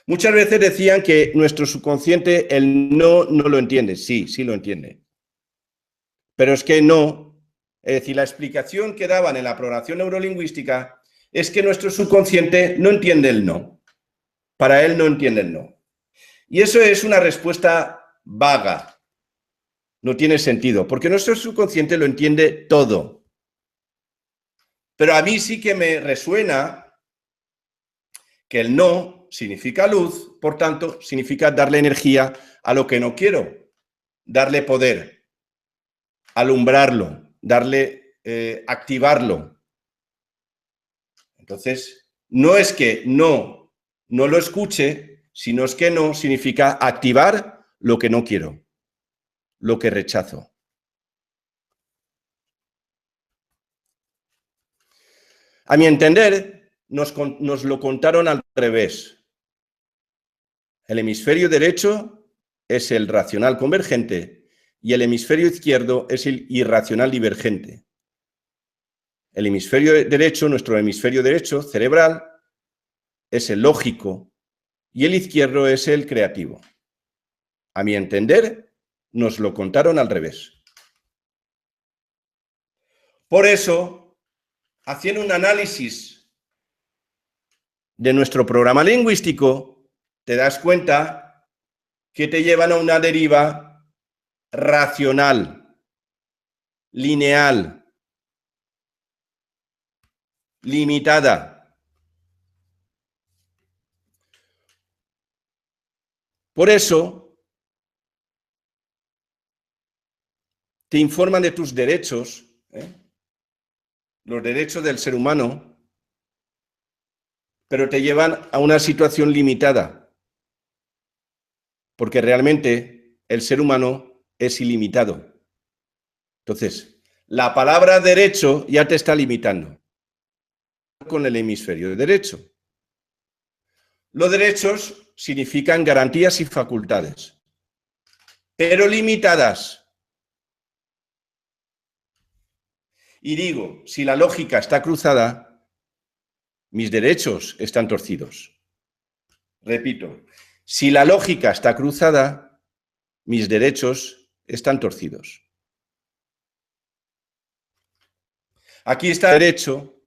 Muchas veces decían que nuestro subconsciente el no lo entiende. Sí, sí lo entiende. Pero es que no. Es decir, la explicación que daban en la programación neurolingüística es que nuestro subconsciente no entiende el no. Para él no entiende el no. Y eso es una respuesta vaga. No tiene sentido, porque nuestro subconsciente lo entiende todo. Pero a mí sí que me resuena que el no significa luz, por tanto, significa darle energía a lo que no quiero, darle poder, alumbrarlo, activarlo. Entonces, no es que no lo escuche, sino es que no significa activar lo que no quiero, lo que rechazo. A mi entender, nos lo contaron al revés. El hemisferio derecho es el racional convergente y el hemisferio izquierdo es el irracional divergente. El hemisferio derecho, nuestro hemisferio derecho, cerebral, es el lógico y el izquierdo es el creativo. A mi entender, nos lo contaron al revés. Por eso, haciendo un análisis de nuestro programa lingüístico, te das cuenta que te llevan a una deriva racional, lineal, limitada. Por eso, te informan de tus derechos, los derechos del ser humano, pero te llevan a una situación limitada, porque realmente el ser humano es ilimitado. Entonces, la palabra derecho ya te está limitando con el hemisferio derecho. Los derechos significan garantías y facultades, pero limitadas. Y digo, si la lógica está cruzada, mis derechos están torcidos. Repito, si la lógica está cruzada, mis derechos están torcidos. Aquí está el derecho.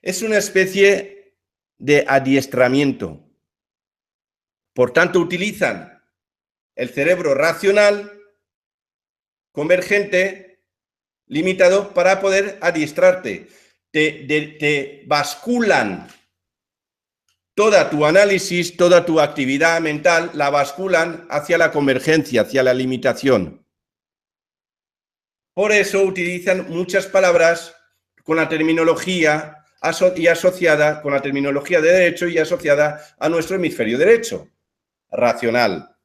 Es una especie de adiestramiento. Por tanto, utilizan el cerebro racional, convergente, limitado, para poder adiestrarte. Te basculan toda tu análisis, toda tu actividad mental, la basculan hacia la convergencia, hacia la limitación. Por eso utilizan muchas palabras con la terminología y asociada con la terminología de derecho y asociada a nuestro hemisferio derecho, racional.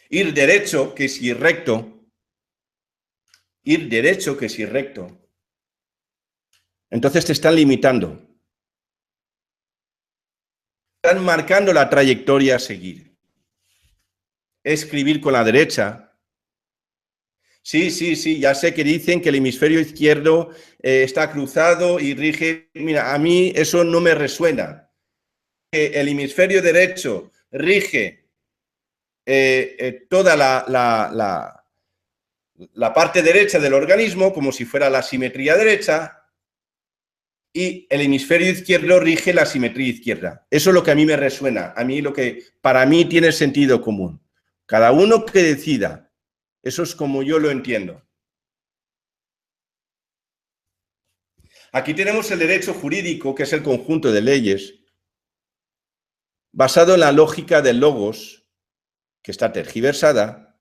Ir derecho, que es ir recto. Ir derecho, que es ir recto. Entonces te están limitando. Están marcando la trayectoria a seguir. Escribir con la derecha. Sí, ya sé que dicen que el hemisferio izquierdo está cruzado y rige. Mira, a mí eso no me resuena. El hemisferio derecho rige toda la parte derecha del organismo, como si fuera la simetría derecha, y el hemisferio izquierdo rige la simetría izquierda. Eso es lo que a mí me resuena, a mí lo que para mí tiene sentido común. Cada uno que decida, eso es como yo lo entiendo. Aquí tenemos el derecho jurídico, que es el conjunto de leyes, basado en la lógica del logos, que está tergiversada.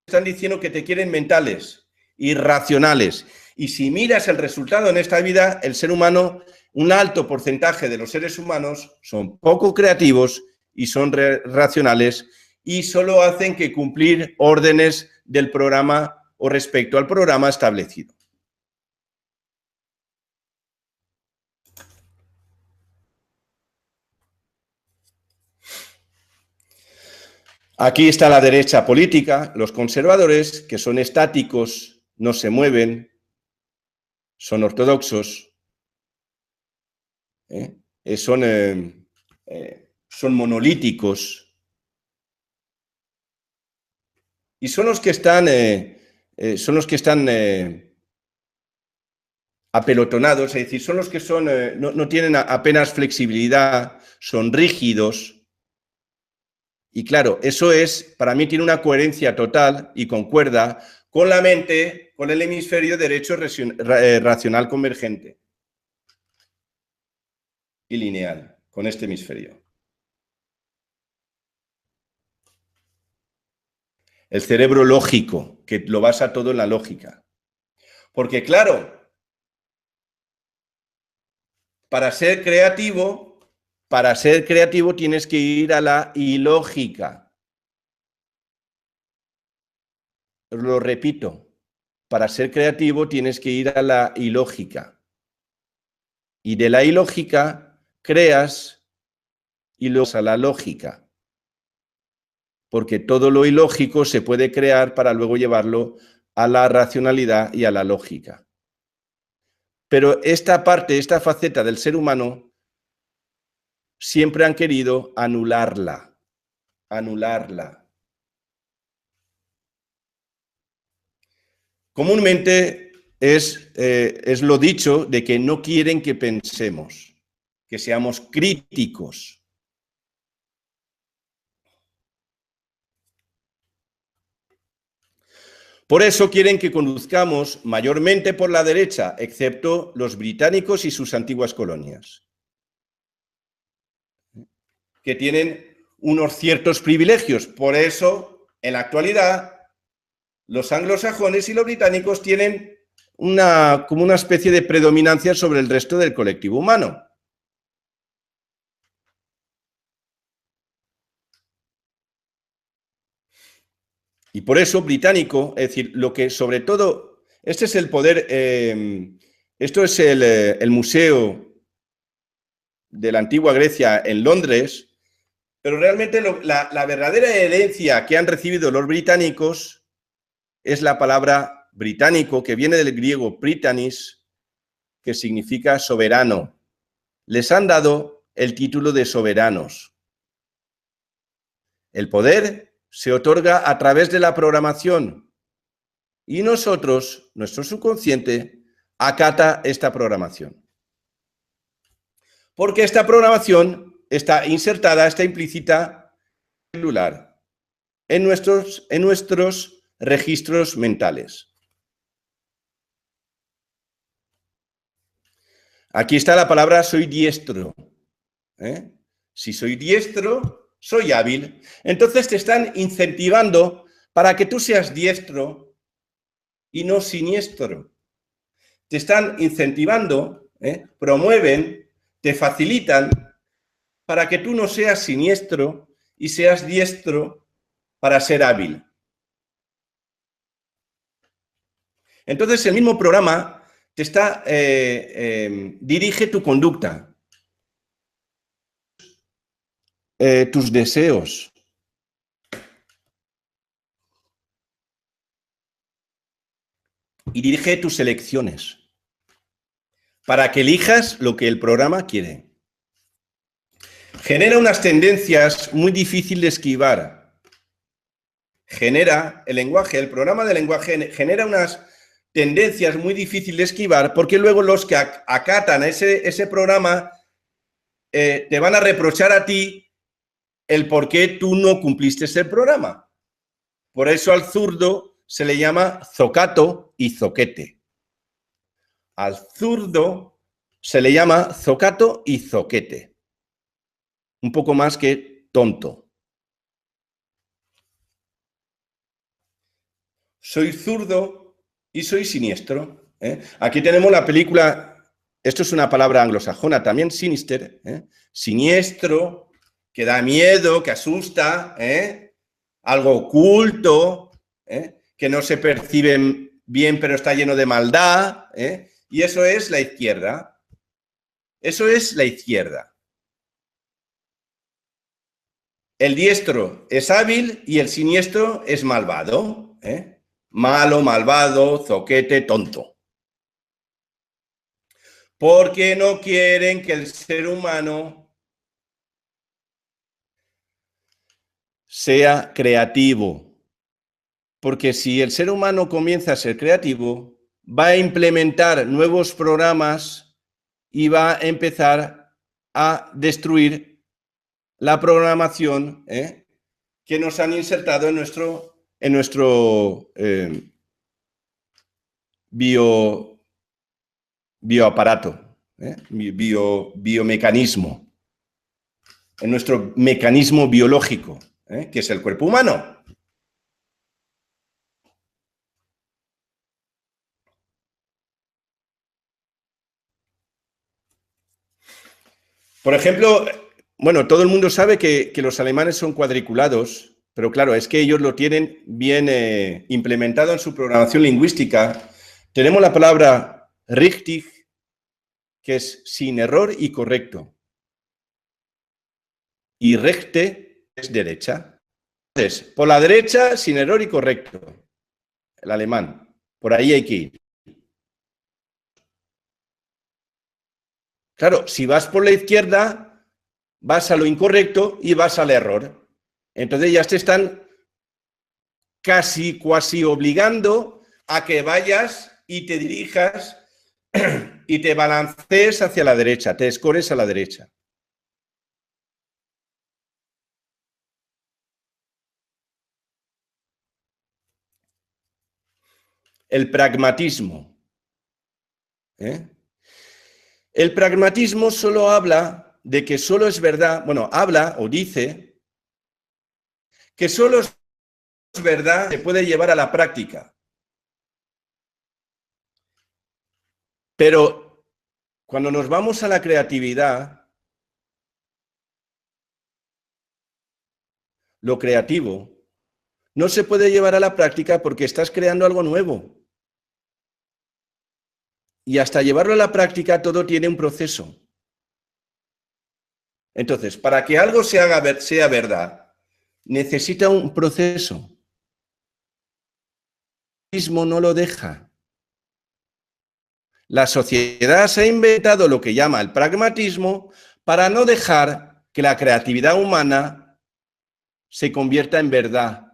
Están diciendo que te quieren mentales, irracionales. Y si miras el resultado en esta vida, el ser humano, un alto porcentaje de los seres humanos son poco creativos y son racionales y solo hacen que cumplir órdenes del programa o respecto al programa establecido. Aquí está la derecha política, los conservadores, que son estáticos, no se mueven, son ortodoxos, son monolíticos y son los que están, apelotonados, es decir, son los que no tienen apenas flexibilidad, son rígidos. Y claro, eso para mí tiene una coherencia total y concuerda con la mente, con el hemisferio derecho racional convergente y lineal, con este hemisferio. El cerebro lógico, que lo basa todo en la lógica. Porque claro, para ser creativo tienes que ir a la ilógica. Lo repito, para ser creativo tienes que ir a la ilógica. Y de la ilógica creas y luego a la lógica. Porque todo lo ilógico se puede crear para luego llevarlo a la racionalidad y a la lógica. Pero esta parte, esta faceta del ser humano, siempre han querido anularla. Comúnmente es lo dicho de que no quieren que pensemos, que seamos críticos. Por eso quieren que conduzcamos mayormente por la derecha, excepto los británicos y sus antiguas colonias, que tienen unos ciertos privilegios. Por eso, en la actualidad, los anglosajones y los británicos tienen como una especie de predominancia sobre el resto del colectivo humano. Y por eso británico, es decir, lo que sobre todo, este es el poder, esto es el Museo de la Antigua Grecia en Londres, pero realmente la verdadera herencia que han recibido los británicos es la palabra británico, que viene del griego Britannis, que significa soberano. Les han dado el título de soberanos. El poder se otorga a través de la programación y nosotros, nuestro subconsciente, acata esta programación. Porque esta programación está insertada, está implícita celular en nuestros registros mentales. Aquí está la palabra soy diestro. Si soy diestro, soy hábil. Entonces te están incentivando para que tú seas diestro y no siniestro. te están incentivando, promueven, te facilitan para que tú no seas siniestro y seas diestro para ser hábil. Entonces, el mismo programa te está, dirige tu conducta, tus deseos. Y dirige tus elecciones para que elijas lo que el programa quiere. Genera unas tendencias muy difíciles de esquivar. Genera el lenguaje, el programa de lenguaje genera unas tendencias muy difíciles de esquivar porque luego los que acatan ese programa te van a reprochar a ti el por qué tú no cumpliste ese programa. Por eso al zurdo se le llama zocato y zoquete. Al zurdo se le llama zocato y zoquete. Un poco más que tonto. Soy zurdo y soy siniestro. Aquí tenemos la película, esto es una palabra anglosajona, también sinister, siniestro, que da miedo, que asusta, algo oculto, que no se percibe bien pero está lleno de maldad, y eso es la izquierda. Eso es la izquierda. El diestro es hábil y el siniestro es malvado. Malo, malvado, zoquete, tonto. Porque no quieren que el ser humano sea creativo. Porque si el ser humano comienza a ser creativo, va a implementar nuevos programas y va a empezar a destruir la programación que nos han insertado en nuestro bioaparato, biomecanismo, en nuestro mecanismo biológico, que es el cuerpo humano. Por ejemplo, bueno, todo el mundo sabe que los alemanes son cuadriculados, pero claro, es que ellos lo tienen bien implementado en su programación lingüística. Tenemos la palabra richtig, que es sin error y correcto. Y rechte es derecha. Entonces, por la derecha, sin error y correcto. El alemán. Por ahí hay que ir. Claro, si vas por la izquierda, vas a lo incorrecto y vas al error. Entonces ya te están cuasi obligando a que vayas y te dirijas y te balancees hacia la derecha, te escores a la derecha. El pragmatismo. El pragmatismo solo habla de que solo es verdad, bueno, habla o dice que solo es verdad se puede llevar a la práctica. Pero cuando nos vamos a la creatividad, lo creativo no se puede llevar a la práctica porque estás creando algo nuevo. Y hasta llevarlo a la práctica todo tiene un proceso. Entonces, para que algo sea verdad, necesita un proceso. El mismo no lo deja. La sociedad se ha inventado lo que llama el pragmatismo para no dejar que la creatividad humana se convierta en verdad.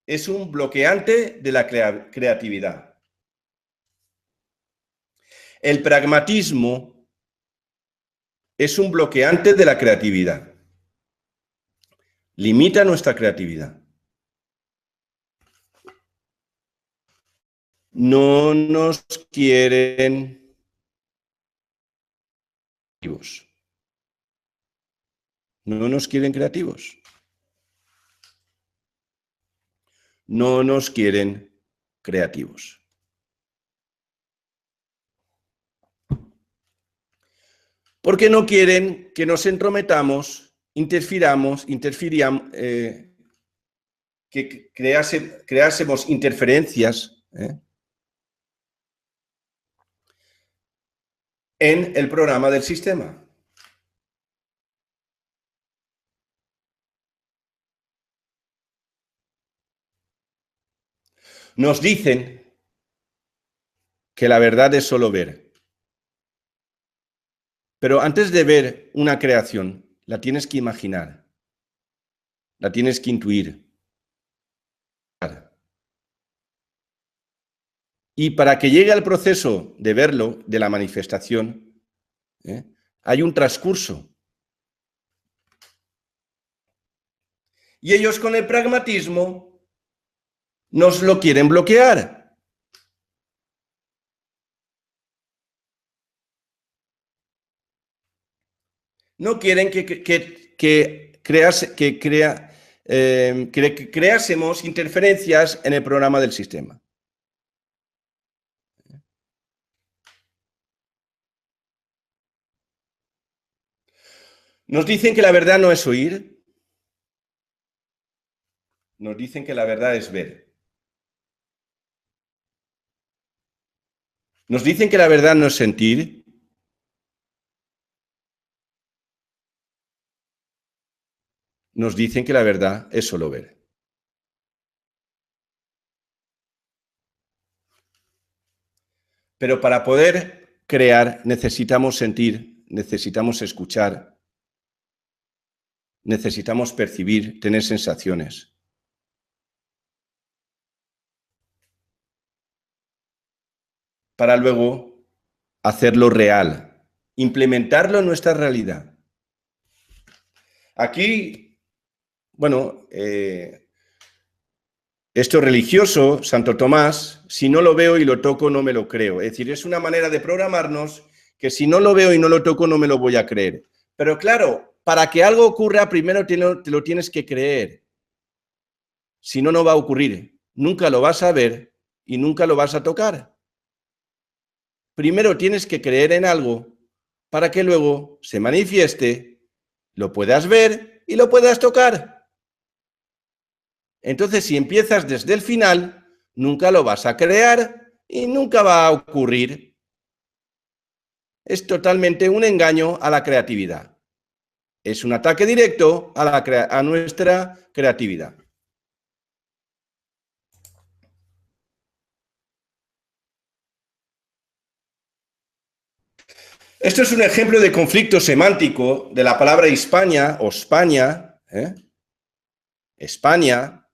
Es un bloqueante de la creatividad. El pragmatismo es un bloqueante de la creatividad. Limita nuestra creatividad. No nos quieren creativos. No nos quieren creativos. No nos quieren creativos. Porque no quieren que nos entrometamos, que creásemos interferencias en el programa del sistema. Nos dicen que la verdad es solo ver. Pero antes de ver una creación, la tienes que imaginar, la tienes que intuir. Y para que llegue al proceso de verlo, de la manifestación, hay un transcurso. Y ellos con el pragmatismo nos lo quieren bloquear. No quieren que creásemos interferencias en el programa del sistema. Nos dicen que la verdad no es oír. Nos dicen que la verdad es ver. Nos dicen que la verdad no es sentir. Nos dicen que la verdad es solo ver. Pero para poder crear necesitamos sentir, necesitamos escuchar, necesitamos percibir, tener sensaciones. Para luego hacerlo real, implementarlo en nuestra realidad. Aquí, bueno, esto religioso, Santo Tomás, si no lo veo y lo toco, no me lo creo. Es decir, es una manera de programarnos que si no lo veo y no lo toco, no me lo voy a creer. Pero claro, para que algo ocurra, primero te lo tienes que creer. Si no, no va a ocurrir. Nunca lo vas a ver y nunca lo vas a tocar. Primero tienes que creer en algo para que luego se manifieste, lo puedas ver y lo puedas tocar. Entonces, si empiezas desde el final, nunca lo vas a crear y nunca va a ocurrir. Es totalmente un engaño a la creatividad. Es un ataque directo a nuestra creatividad. Esto es un ejemplo de conflicto semántico de la palabra Hispania o España, España,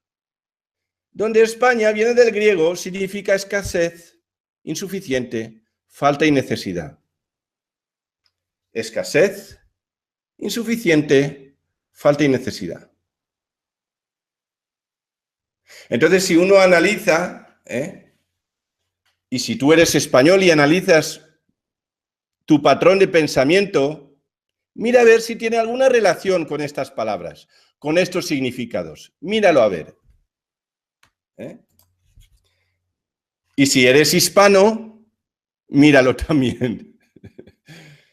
donde España viene del griego, significa escasez, insuficiente, falta y necesidad. Escasez, insuficiente, falta y necesidad. Entonces, si uno analiza, y si tú eres español y analizas tu patrón de pensamiento, mira a ver si tiene alguna relación con estas palabras, con estos significados. Míralo a ver. Y si eres hispano, míralo también.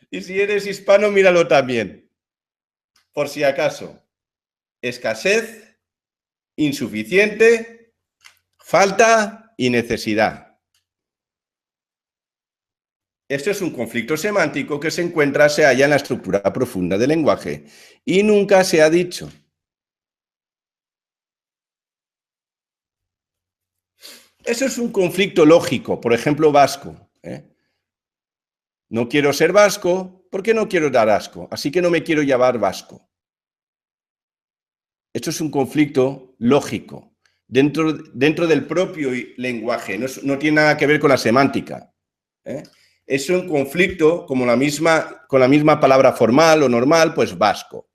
Y si eres hispano, míralo también. Por si acaso. Escasez, insuficiente, falta y necesidad. Esto es un conflicto semántico que se halla en la estructura profunda del lenguaje y nunca se ha dicho. Eso es un conflicto lógico, por ejemplo, vasco. No quiero ser vasco porque no quiero dar asco, así que no me quiero llamar vasco. Esto es un conflicto lógico dentro del propio lenguaje, no tiene nada que ver con la semántica. Es un conflicto con la misma palabra formal o normal, pues vasco.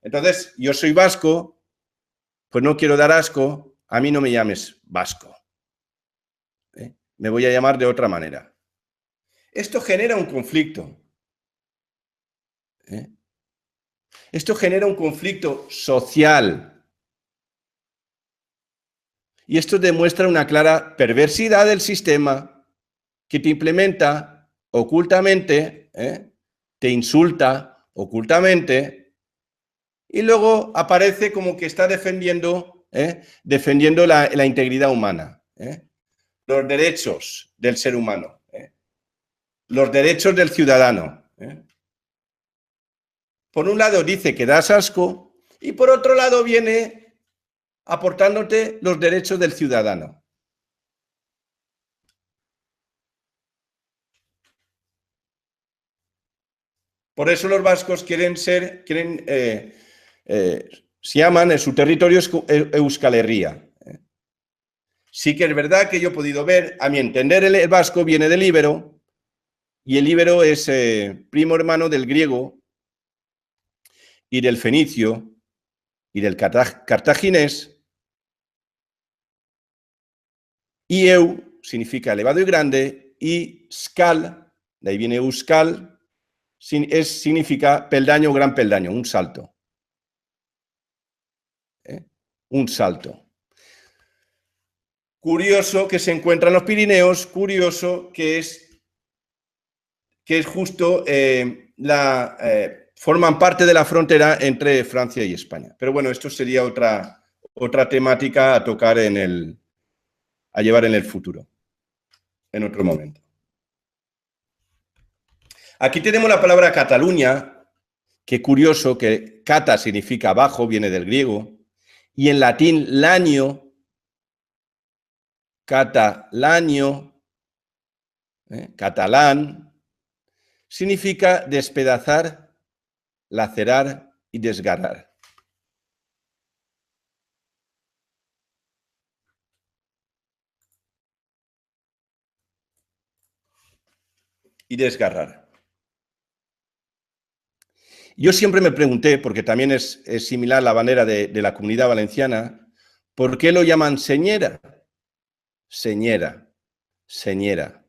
Entonces, yo soy vasco, pues no quiero dar asco, a mí no me llames vasco. Me voy a llamar de otra manera. Esto genera un conflicto. Esto genera un conflicto social. Y esto demuestra una clara perversidad del sistema que te implementa ocultamente te insulta ocultamente y luego aparece como que está defendiendo la integridad humana, los derechos del ser humano, los derechos del ciudadano. Por un lado dice que das asco y por otro lado viene aportándote los derechos del ciudadano. Por eso los vascos se llaman en su territorio Euskal Herria. Sí que es verdad que yo he podido ver, a mi entender, el vasco viene del íbero y el íbero es primo hermano del griego y del fenicio y del cartaginés. Y eu significa elevado y grande y skal, de ahí viene euskal, significa peldaño, gran peldaño, un salto. Un salto. Curioso que se encuentra en los Pirineos, curioso que es justo forman parte de la frontera entre Francia y España. Pero bueno, esto sería otra temática a tocar a llevar en el futuro, en otro momento. Aquí tenemos la palabra Cataluña, que curioso que cata significa abajo, viene del griego, y en latín lanio, catalanio, catalán, significa despedazar, lacerar y desgarrar. Y desgarrar. Yo siempre me pregunté, porque también es similar la bandera de la Comunidad Valenciana, ¿por qué lo llaman señera? Señera, señera,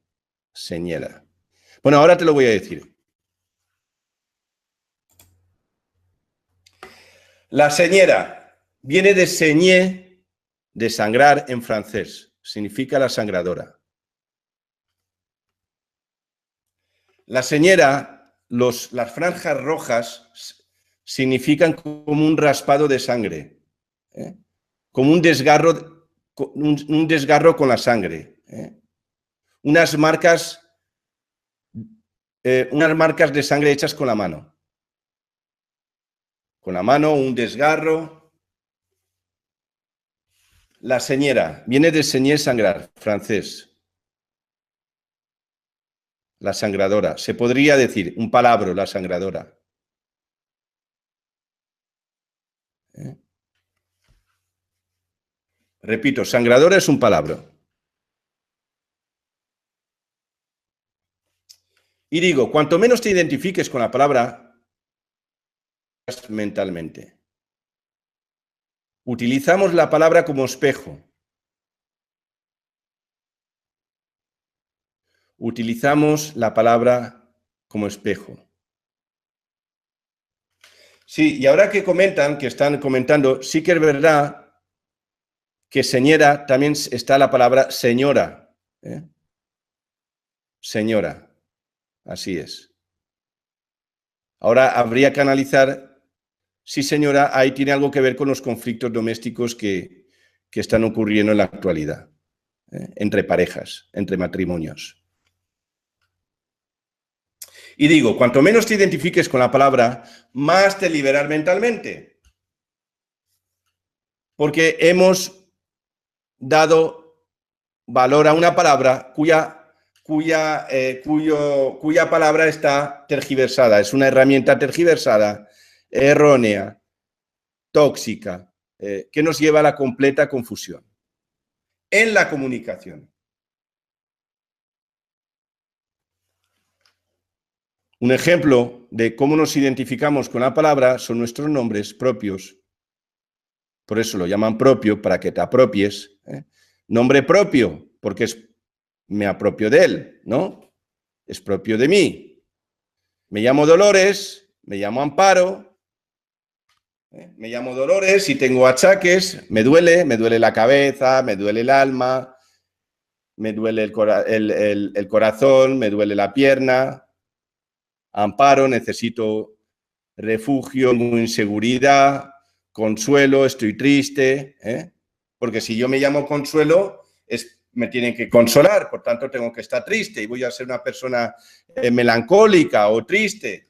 señera. Bueno, ahora te lo voy a decir. La señera viene de señé, de sangrar en francés. Significa la sangradora. La señera, las franjas rojas significan como un raspado de sangre, como un desgarro con la sangre, unas marcas de sangre hechas con la mano. Con la mano, un desgarro. La señera viene de señé, sangrar, francés. La sangradora. Se podría decir un palabra, la sangradora. Repito, sangradora es un palabra. Y digo, cuanto menos te identifiques con la palabra mentalmente. Utilizamos la palabra como espejo. Utilizamos la palabra como espejo. Sí, y ahora que están comentando, sí que es verdad que señora también está la palabra señora. Señora, así es. Ahora habría que analizar si señora ahí tiene algo que ver con los conflictos domésticos que están ocurriendo en la actualidad, entre parejas, entre matrimonios. Y digo, cuanto menos te identifiques con la palabra, más te liberas mentalmente. Porque hemos dado valor a una palabra cuya palabra está tergiversada. Es una herramienta tergiversada, errónea, tóxica, que nos lleva a la completa confusión en la comunicación. Un ejemplo de cómo nos identificamos con la palabra son nuestros nombres propios. Por eso lo llaman propio, para que te apropies. Nombre propio, porque me apropio de él, ¿no? Es propio de mí. Me llamo Dolores, me llamo Amparo, me llamo Dolores y tengo achaques, me duele la cabeza, me duele el alma, me duele el corazón, me duele la pierna. amparo, necesito refugio, inseguridad, consuelo, estoy triste, ¿eh? Porque si yo me llamo Consuelo, me tienen que consolar, por tanto tengo que estar triste y voy a ser una persona melancólica o triste.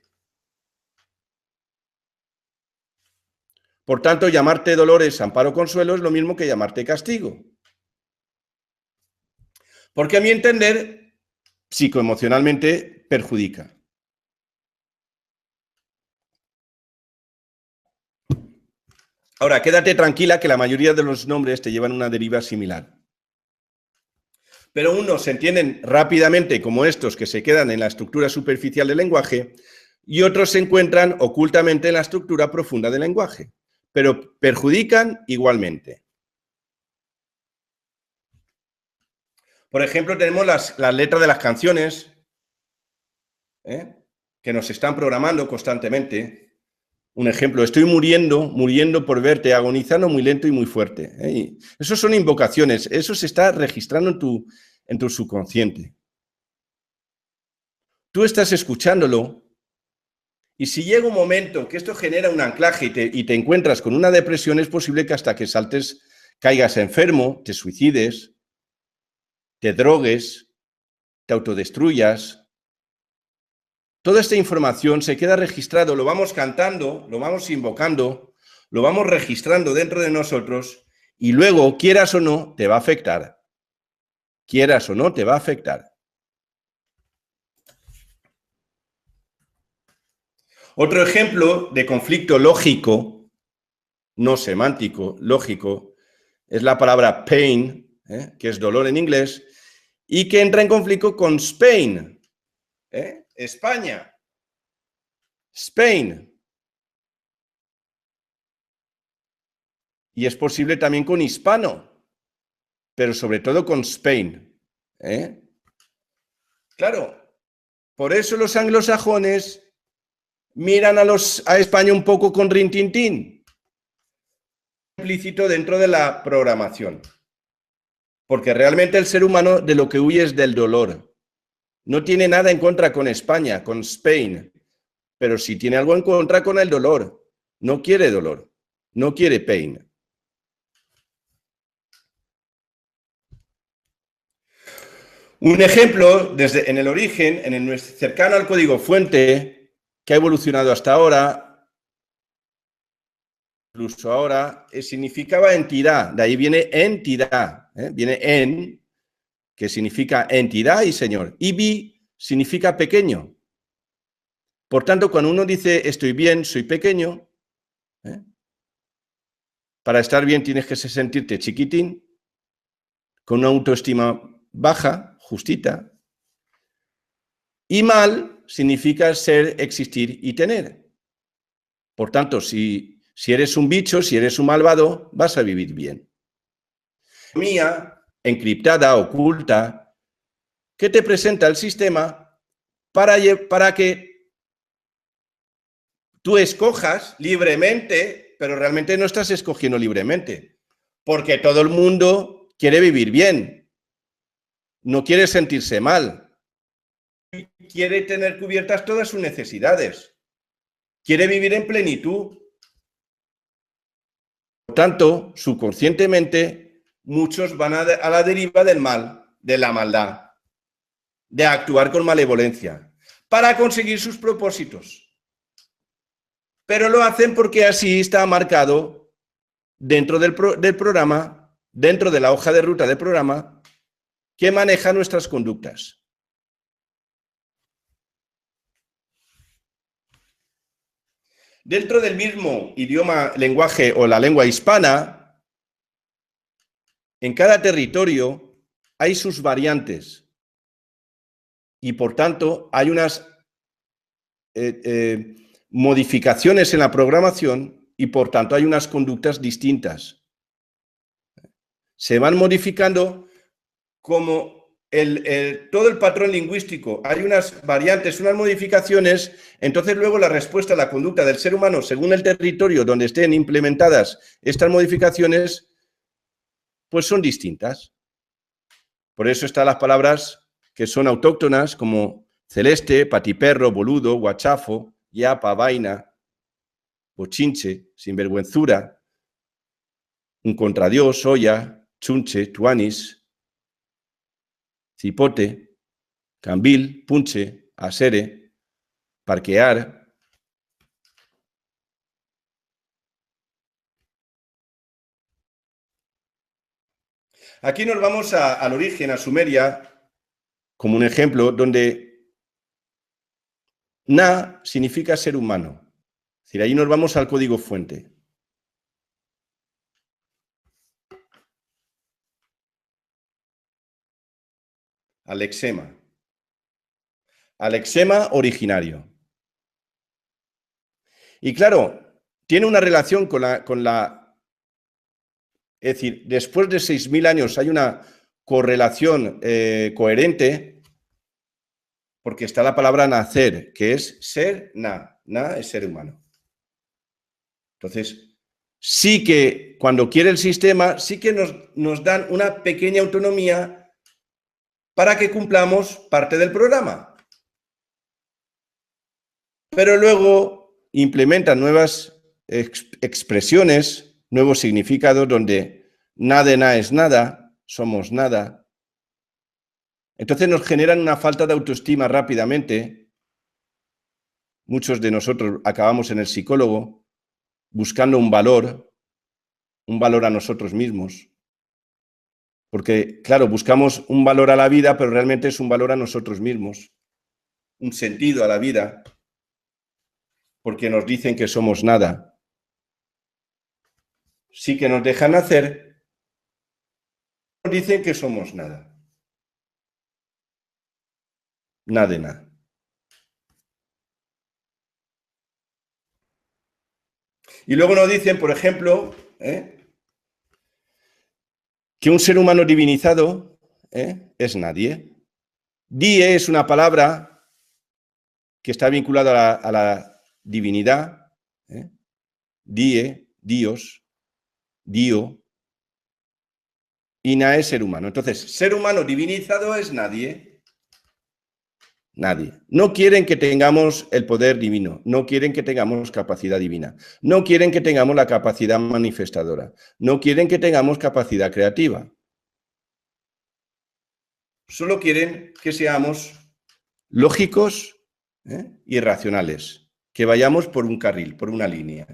Por tanto, llamarte Dolores, Amparo, Consuelo es lo mismo que llamarte Castigo. Porque a mi entender, psicoemocionalmente perjudica. Ahora, quédate tranquila que la mayoría de los nombres te llevan una deriva similar. Pero unos se entienden rápidamente como estos que se quedan en la estructura superficial del lenguaje y otros se encuentran ocultamente en la estructura profunda del lenguaje, pero perjudican igualmente. Por ejemplo, tenemos las letras de las canciones, que nos están programando constantemente. Un ejemplo, estoy muriendo por verte, agonizando muy lento y muy fuerte. Esos son invocaciones, eso se está registrando en tu subconsciente. Tú estás escuchándolo y si llega un momento que esto genera un anclaje y te encuentras con una depresión, es posible que hasta que saltes, caigas enfermo, te suicides, te drogues, te autodestruyas. Toda esta información se queda registrado, lo vamos cantando, lo vamos invocando, lo vamos registrando dentro de nosotros y luego, quieras o no, te va a afectar. Quieras o no, te va a afectar. Otro ejemplo de conflicto lógico, no semántico, lógico, es la palabra pain, que es dolor en inglés, y que entra en conflicto con Spain, España. Spain. Y es posible también con hispano, pero sobre todo con Spain. Claro, por eso los anglosajones miran a España un poco con rintintín, implícito dentro de la programación. Porque realmente el ser humano de lo que huye es del dolor. No tiene nada en contra con España, con Spain, pero sí tiene algo en contra con el dolor. No quiere dolor, no quiere pain. Un ejemplo, en el origen, cercano al código fuente, que ha evolucionado hasta ahora, incluso ahora, significaba entidad. De ahí viene entidad. Viene en, que significa entidad y señor. Y bi significa pequeño. Por tanto, cuando uno dice estoy bien, soy pequeño, para estar bien tienes que sentirte chiquitín, con una autoestima baja, justita. Y mal significa ser, existir y tener. Por tanto, si eres un bicho, si eres un malvado, vas a vivir bien. Mía, encriptada, oculta, que te presenta el sistema para que tú escojas libremente, pero realmente no estás escogiendo libremente, porque todo el mundo quiere vivir bien, no quiere sentirse mal, quiere tener cubiertas todas sus necesidades, quiere vivir en plenitud. Por tanto, subconscientemente, muchos van a la deriva del mal, de la maldad, de actuar con malevolencia, para conseguir sus propósitos. Pero lo hacen porque así está marcado dentro del programa, dentro de la hoja de ruta del programa, que maneja nuestras conductas. Dentro del mismo idioma, lenguaje o la lengua hispana, en cada territorio hay sus variantes y, por tanto, hay unas modificaciones en la programación y, por tanto, hay unas conductas distintas. Se van modificando como todo el patrón lingüístico. Hay unas variantes, unas modificaciones, entonces luego la respuesta a la conducta del ser humano, según el territorio donde estén implementadas estas modificaciones, pues son distintas. Por eso están las palabras que son autóctonas, como celeste, patiperro, boludo, guachafo, yapa, vaina, bochinche, sinvergüenzura, un contradios, soya, chunche, tuanis, cipote, cambil, punche, asere, parquear. Aquí nos vamos al origen, a Sumeria, como un ejemplo, donde na significa ser humano. Es decir, ahí nos vamos al código fuente. Al lexema originario. Y claro, tiene una relación con la... Es decir, después de 6.000 años hay una correlación coherente, porque está la palabra nacer, que es ser, na es ser humano. Entonces, sí que cuando quiere el sistema, sí que nos dan una pequeña autonomía para que cumplamos parte del programa. Pero luego implementan nuevas expresiones, nuevos significados donde nada es nada, somos nada. Entonces nos generan una falta de autoestima rápidamente. Muchos de nosotros acabamos en el psicólogo buscando un valor a nosotros mismos. Porque, claro, buscamos un valor a la vida, pero realmente es un valor a nosotros mismos, un sentido a la vida, porque nos dicen que somos nada. Sí que nos dejan hacer, nos dicen que somos nada. Nada de nada. Y luego nos dicen, por ejemplo, que un ser humano divinizado es nadie. Die es una palabra que está vinculada a la divinidad. Die, Dios, Dio. Y na es ser humano. Entonces, ser humano divinizado es nadie. Nadie. No quieren que tengamos el poder divino, no quieren que tengamos capacidad divina, no quieren que tengamos la capacidad manifestadora, no quieren que tengamos capacidad creativa. Solo quieren que seamos lógicos y racionales, que vayamos por un carril, por una línea.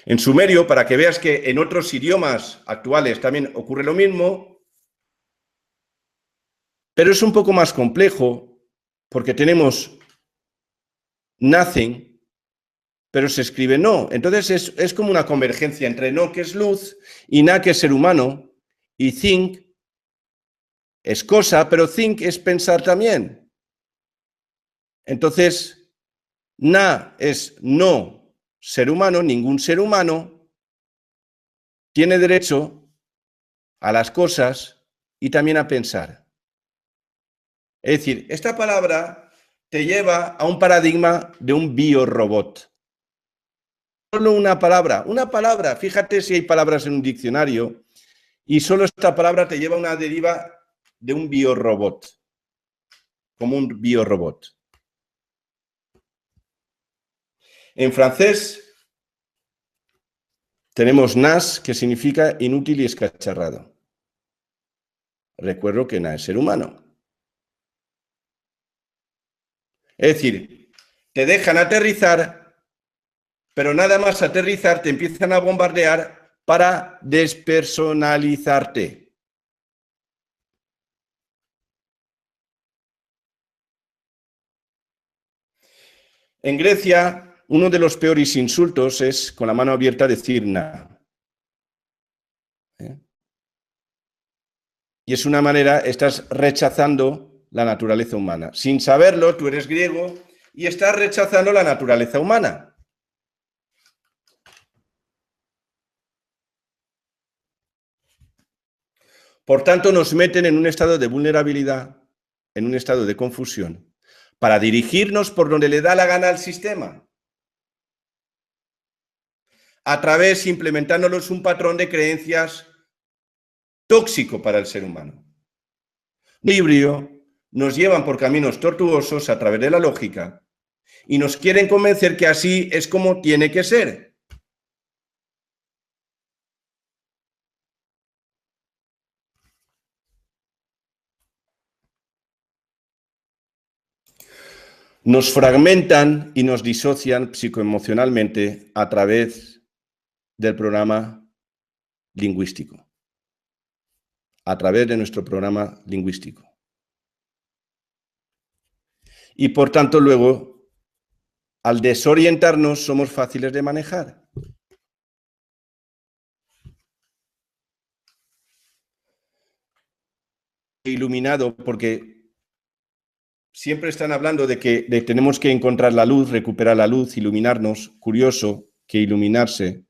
En sumerio, para que veas que en otros idiomas actuales también ocurre lo mismo, pero es un poco más complejo porque tenemos nothing, pero se escribe no. Entonces es como una convergencia entre no, que es luz, y na, que es ser humano, y think es cosa, pero think es pensar también. Entonces, na es no ser humano, ningún ser humano tiene derecho a las cosas y también a pensar. Es decir, esta palabra te lleva a un paradigma de un biorobot. Solo una palabra, fíjate si hay palabras en un diccionario y solo esta palabra te lleva a una deriva de un biorobot, como un biorobot. En francés tenemos nas, que significa inútil y escacharrado. Recuerdo que na es ser humano. Es decir, te dejan aterrizar, pero nada más aterrizar te empiezan a bombardear para despersonalizarte. En Grecia, uno de los peores insultos es con la mano abierta decir na. Y es una manera, estás rechazando la naturaleza humana. Sin saberlo, tú eres griego y estás rechazando la naturaleza humana. Por tanto, nos meten en un estado de vulnerabilidad, en un estado de confusión, para dirigirnos por donde le da la gana al sistema. A través, implementándolos un patrón de creencias tóxico para el ser humano. Librio nos llevan por caminos tortuosos a través de la lógica y nos quieren convencer que así es como tiene que ser. Nos fragmentan y nos disocian psicoemocionalmente a través del programa lingüístico, a través de nuestro programa lingüístico. Y por tanto, luego, al desorientarnos, somos fáciles de manejar. Iluminado, porque siempre están hablando de que tenemos que encontrar la luz, recuperar la luz, iluminarnos. Curioso que iluminarse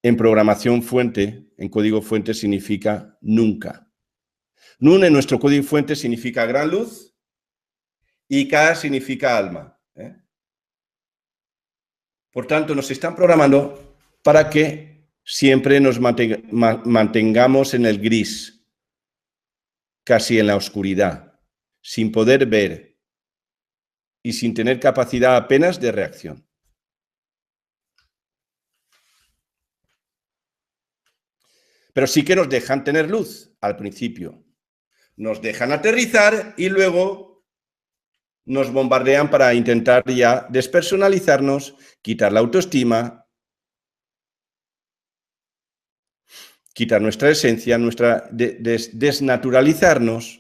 en programación fuente, en código fuente, significa nunca. Nun en nuestro código fuente significa gran luz y K significa alma. Por tanto, nos están programando para que siempre nos mantengamos en el gris, casi en la oscuridad, sin poder ver y sin tener capacidad apenas de reacción. Pero sí que nos dejan tener luz al principio. Nos dejan aterrizar y luego nos bombardean para intentar ya despersonalizarnos, quitar la autoestima, quitar nuestra esencia, desnaturalizarnos.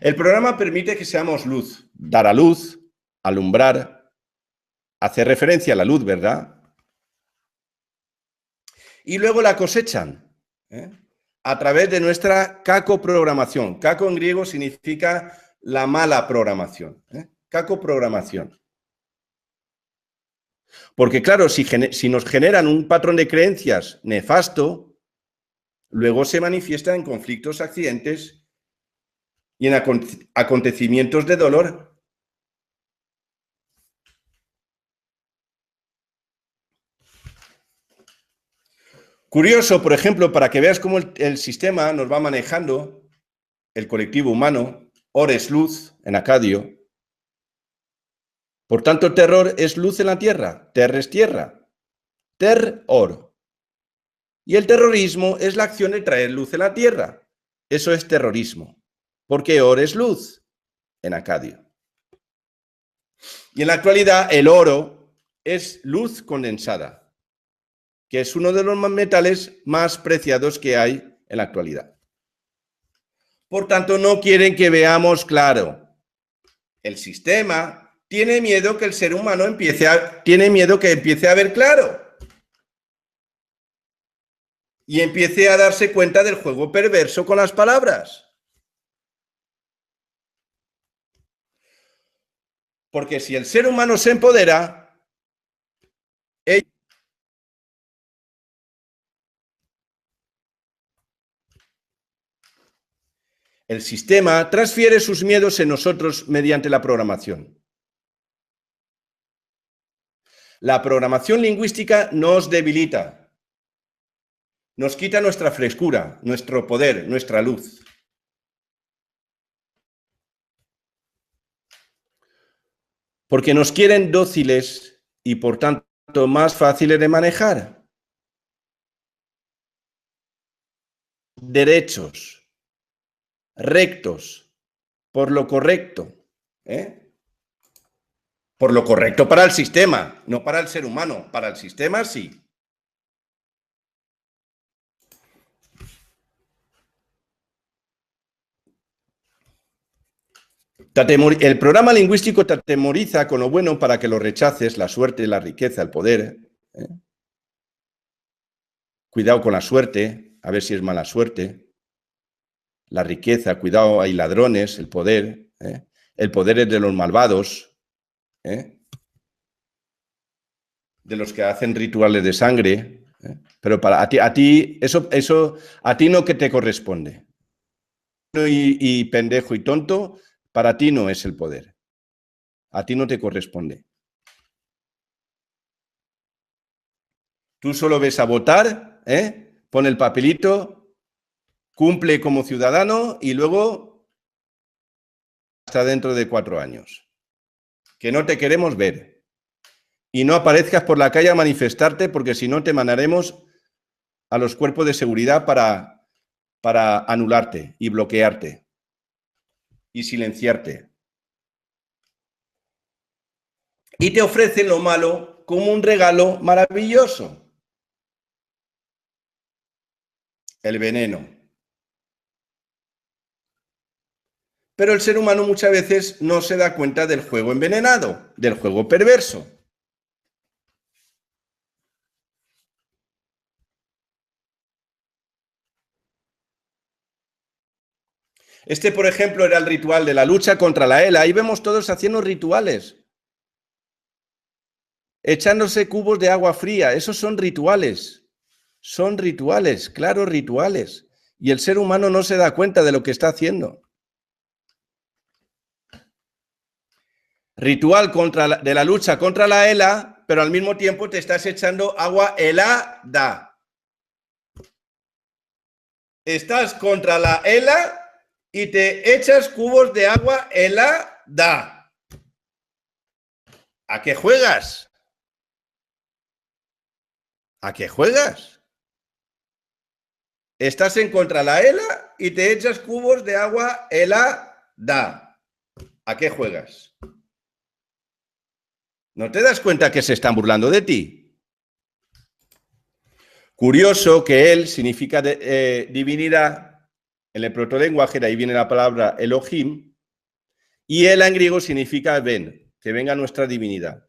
El programa permite que seamos luz, dar a luz, alumbrar, hacer referencia a la luz, ¿verdad? Y luego la cosechan, a través de nuestra cacoprogramación. Caco en griego significa la mala programación, cacoprogramación. Porque claro, si nos generan un patrón de creencias nefasto, luego se manifiesta en conflictos, accidentes y en acontecimientos de dolor. Curioso, por ejemplo, para que veas cómo el sistema nos va manejando, el colectivo humano, or es luz, en acadio. Por tanto, terror es luz en la tierra, ter es tierra, ter-or. Y el terrorismo es la acción de traer luz en la tierra. Eso es terrorismo, porque or es luz, en acadio. Y en la actualidad, el oro es luz condensada, que es uno de los metales más preciados que hay en la actualidad. Por tanto, no quieren que veamos claro. El sistema tiene miedo que el ser humano empiece a ver claro. Y empiece a darse cuenta del juego perverso con las palabras. Porque si el ser humano se empodera, el sistema transfiere sus miedos en nosotros mediante la programación. La programación lingüística nos debilita, nos quita nuestra frescura, nuestro poder, nuestra luz. Porque nos quieren dóciles y, por tanto, más fáciles de manejar. Derechos, rectos, por lo correcto. Por lo correcto para el sistema, no para el ser humano. Para el sistema, sí. El programa lingüístico te atemoriza con lo bueno para que lo rechaces, la suerte, la riqueza, el poder. Cuidado con la suerte, a ver si es mala suerte. La riqueza, cuidado, hay ladrones, el poder. El poder es de los malvados, de los que hacen rituales de sangre. Pero a ti eso a ti no que te corresponde. Y pendejo y tonto, para ti no es el poder. A ti no te corresponde. Tú solo ves a votar pone el papelito, cumple como ciudadano y luego hasta dentro de 4 años. Que no te queremos ver. Y no aparezcas por la calle a manifestarte porque si no te mandaremos a los cuerpos de seguridad para anularte y bloquearte y silenciarte. Y te ofrecen lo malo como un regalo maravilloso. El veneno. Pero el ser humano muchas veces no se da cuenta del juego envenenado, del juego perverso. Este, por ejemplo, era el ritual de la lucha contra la ELA. Ahí vemos todos haciendo rituales. Echándose cubos de agua fría. Esos son rituales. Son rituales, claro, rituales. Y el ser humano no se da cuenta de lo que está haciendo. Ritual de la lucha contra la ELA, pero al mismo tiempo te estás echando agua helada. Estás contra la ELA y te echas cubos de agua helada. ¿A qué juegas? ¿A qué juegas? Estás en contra de la ELA y te echas cubos de agua helada. ¿A qué juegas? ¿No te das cuenta que se están burlando de ti? Curioso que él significa divinidad. En el protolenguaje, de ahí viene la palabra Elohim, y Ela en griego significa ven, que venga nuestra divinidad.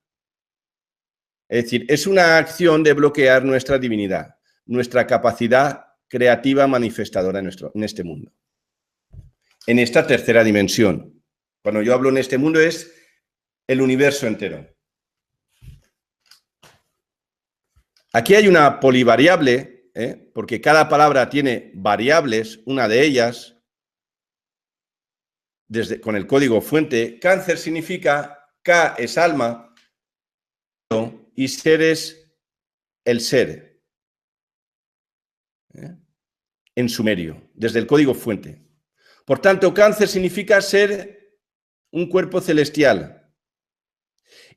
Es decir, es una acción de bloquear nuestra divinidad, nuestra capacidad creativa manifestadora en este mundo. En esta tercera dimensión. Cuando yo hablo en este mundo es el universo entero. Aquí hay una polivariable, porque cada palabra tiene variables, una de ellas, con el código fuente. Cáncer significa K es alma y ser es el ser, en sumerio, desde el código fuente. Por tanto, cáncer significa ser un cuerpo celestial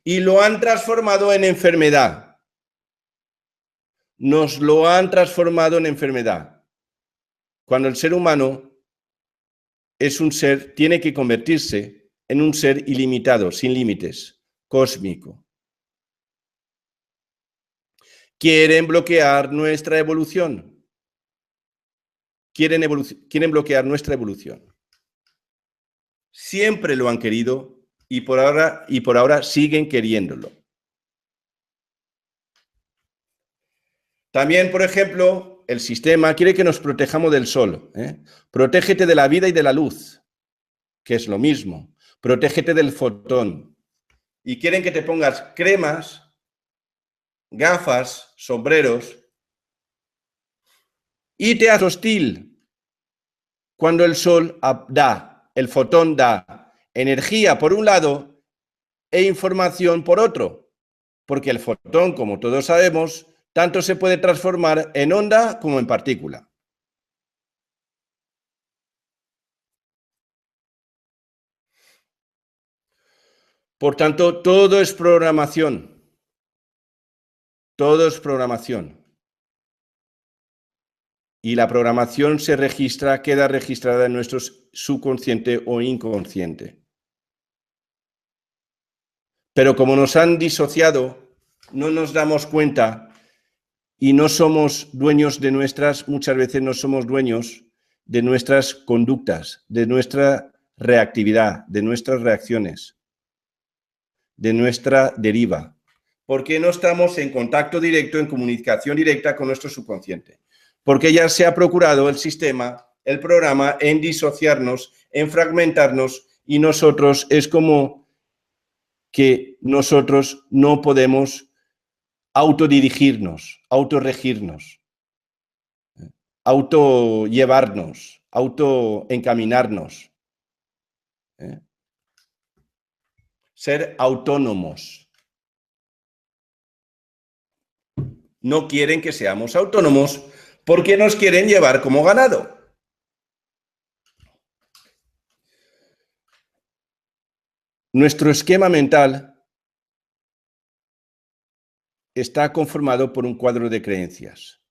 y lo han transformado en enfermedad. Nos lo han transformado en enfermedad. Cuando el ser humano es un ser, tiene que convertirse en un ser ilimitado, sin límites, cósmico. Quieren bloquear nuestra evolución. Quieren bloquear nuestra evolución. Siempre lo han querido y por ahora siguen queriéndolo. También, por ejemplo, el sistema quiere que nos protejamos del sol. Protégete de la vida y de la luz, que es lo mismo. Protégete del fotón. Y quieren que te pongas cremas, gafas, sombreros, y te haces hostil cuando el sol da, el fotón da energía por un lado e información por otro. Porque el fotón, como todos sabemos, tanto se puede transformar en onda como en partícula. Por tanto, todo es programación. Todo es programación. Y la programación se registra, queda registrada en nuestro subconsciente o inconsciente. Pero como nos han disociado, no nos damos cuenta y no somos dueños de muchas veces no somos dueños de nuestras conductas, de nuestra reactividad, de nuestras reacciones, de nuestra deriva, porque no estamos en contacto directo, en comunicación directa con nuestro subconsciente, porque ya se ha procurado el sistema, el programa, en disociarnos, en fragmentarnos, y nosotros es como que nosotros no podemos autodirigirnos, autorregirnos, autollevarnos, autoencaminarnos. Ser autónomos. No quieren que seamos autónomos porque nos quieren llevar como ganado. Nuestro esquema mental está conformado por un cuadro de creencias.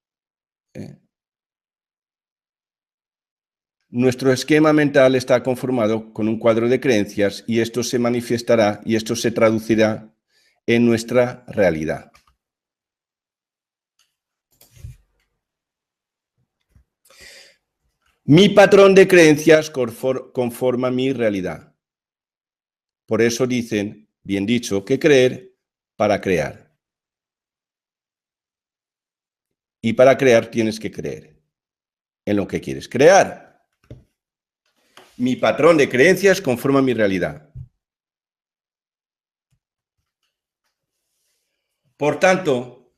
Nuestro esquema mental está conformado con un cuadro de creencias y esto se manifestará y esto se traducirá en nuestra realidad. Mi patrón de creencias conforma mi realidad. Por eso dicen, bien dicho, que creer para crear. Y para crear tienes que creer en lo que quieres crear. Mi patrón de creencias conforma mi realidad. Por tanto,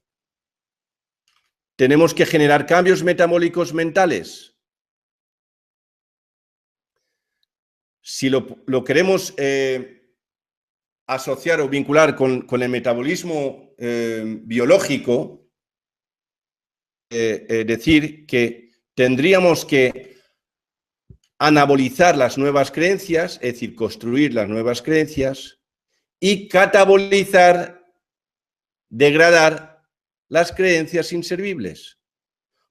tenemos que generar cambios metabólicos mentales. Si lo queremos asociar o vincular con el metabolismo biológico, decir que tendríamos que anabolizar las nuevas creencias, es decir, construir las nuevas creencias, y catabolizar, degradar las creencias inservibles.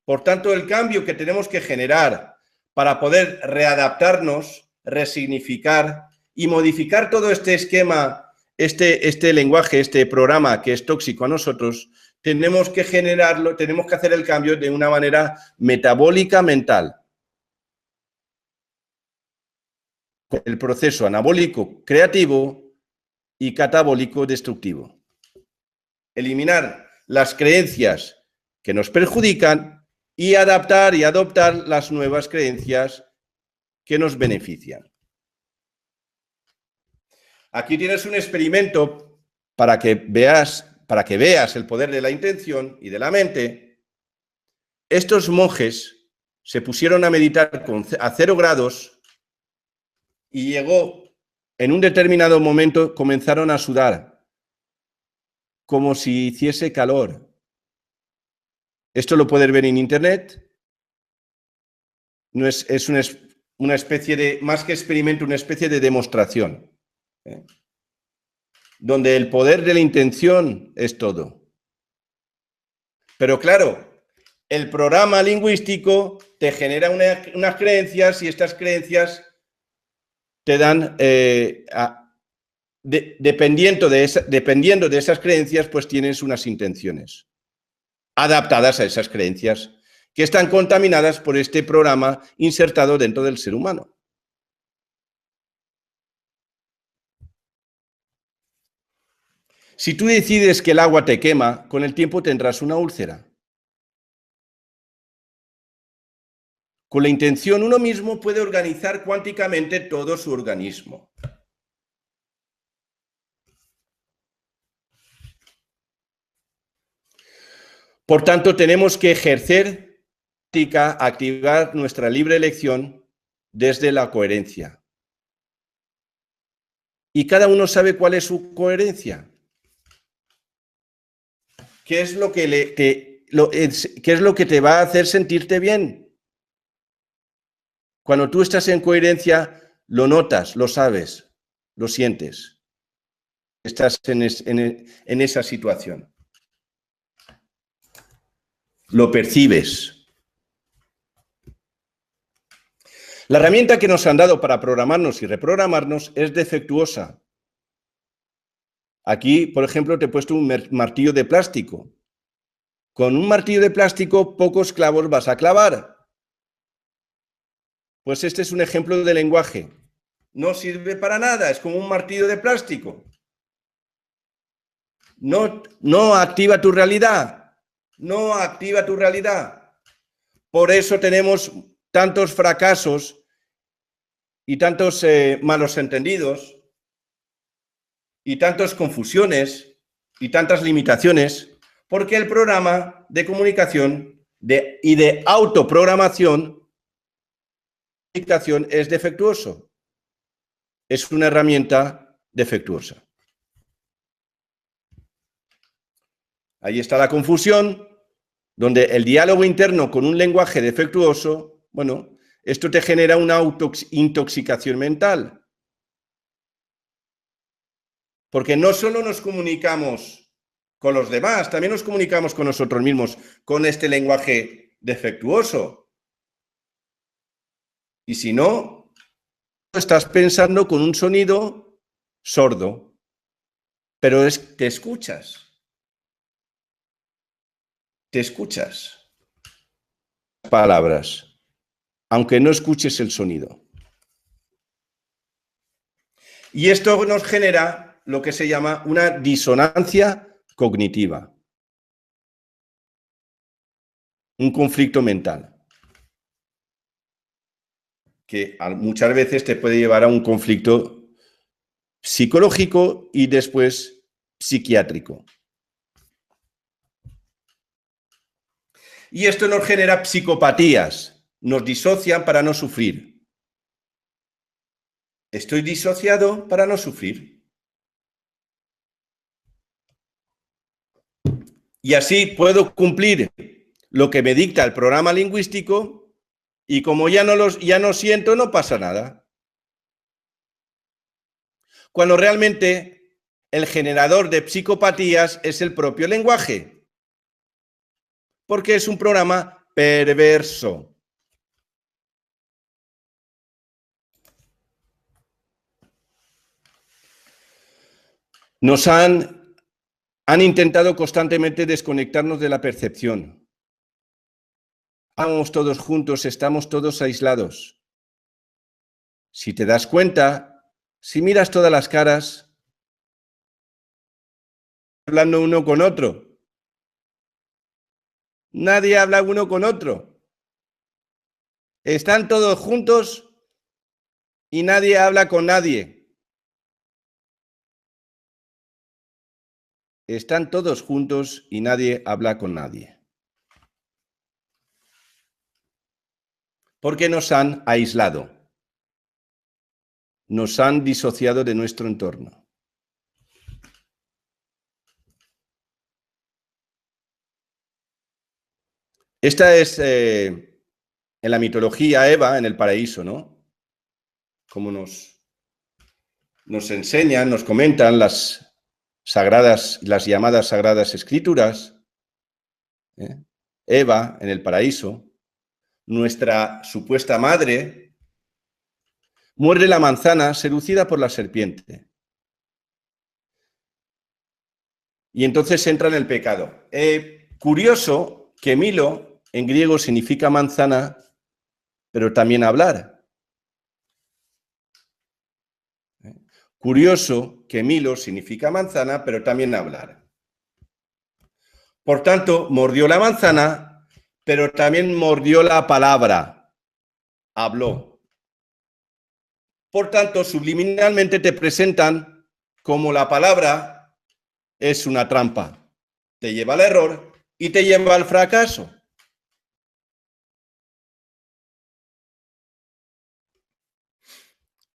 Por tanto, el cambio que tenemos que generar para poder readaptarnos, resignificar y modificar todo este esquema, este lenguaje, este programa que es tóxico a nosotros, tenemos que generarlo, tenemos que hacer el cambio de una manera metabólica mental. El proceso anabólico creativo y catabólico destructivo. Eliminar las creencias que nos perjudican y adaptar y adoptar las nuevas creencias que nos benefician. Aquí tienes un experimento para que veas el poder de la intención y de la mente. Estos monjes se pusieron a meditar a 0 grados y llegó, en un determinado momento, comenzaron a sudar, como si hiciese calor. Esto lo puedes ver en internet. No es una especie de, más que experimento, una especie de demostración, donde el poder de la intención es todo. Pero claro, el programa lingüístico te genera unas creencias y estas creencias te dan, dependiendo de esas creencias, pues tienes unas intenciones adaptadas a esas creencias que están contaminadas por este programa insertado dentro del ser humano. Si tú decides que el agua te quema, con el tiempo tendrás una úlcera. Con la intención, uno mismo puede organizar cuánticamente todo su organismo. Por tanto, tenemos que ejercer, activar nuestra libre elección desde la coherencia. Y cada uno sabe cuál es su coherencia. ¿Qué es lo que te va a hacer sentirte bien? Cuando tú estás en coherencia, lo notas, lo sabes, lo sientes. Estás en esa situación. Lo percibes. La herramienta que nos han dado para programarnos y reprogramarnos es defectuosa. Aquí, por ejemplo, te he puesto un martillo de plástico. Con un martillo de plástico, pocos clavos vas a clavar. Pues este es un ejemplo de lenguaje. No sirve para nada, es como un martillo de plástico. No activa tu realidad. No activa tu realidad. Por eso tenemos tantos fracasos y tantos malos entendidos y tantas confusiones y tantas limitaciones, porque el programa de comunicación y de autoprogramación es defectuoso. Es una herramienta defectuosa. Ahí está la confusión, donde el diálogo interno con un lenguaje defectuoso, bueno, esto te genera una intoxicación mental. Porque no solo nos comunicamos con los demás, también nos comunicamos con nosotros mismos, con este lenguaje defectuoso. Y si no, estás pensando con un sonido sordo, pero te escuchas. Te escuchas palabras, aunque no escuches el sonido. Y esto nos genera lo que se llama una disonancia cognitiva, un conflicto mental, que muchas veces te puede llevar a un conflicto psicológico y después psiquiátrico. Y esto nos genera psicopatías, nos disocian para no sufrir. Estoy disociado para no sufrir. Y así puedo cumplir lo que me dicta el programa lingüístico y como ya no siento, no pasa nada. Cuando realmente el generador de psicopatías es el propio lenguaje, porque es un programa perverso. Nos han intentado constantemente desconectarnos de la percepción. Estamos todos juntos, estamos todos aislados. Si te das cuenta, si miras todas las caras, hablando uno con otro. Nadie habla uno con otro. Están todos juntos y nadie habla con nadie. Están todos juntos y nadie habla con nadie. Porque nos han aislado. Nos han disociado de nuestro entorno. Esta es, en la mitología, Eva en el paraíso, ¿no? Como nos enseñan, nos comentan las llamadas sagradas escrituras. Eva en el paraíso, nuestra supuesta madre, muerde la manzana seducida por la serpiente. Y entonces entra en el pecado. Curioso que Milo en griego significa manzana, pero también hablar. Curioso que Milo significa manzana, pero también hablar. Por tanto, mordió la manzana, pero también mordió la palabra. Habló. Por tanto, subliminalmente te presentan como la palabra es una trampa. Te lleva al error y te lleva al fracaso.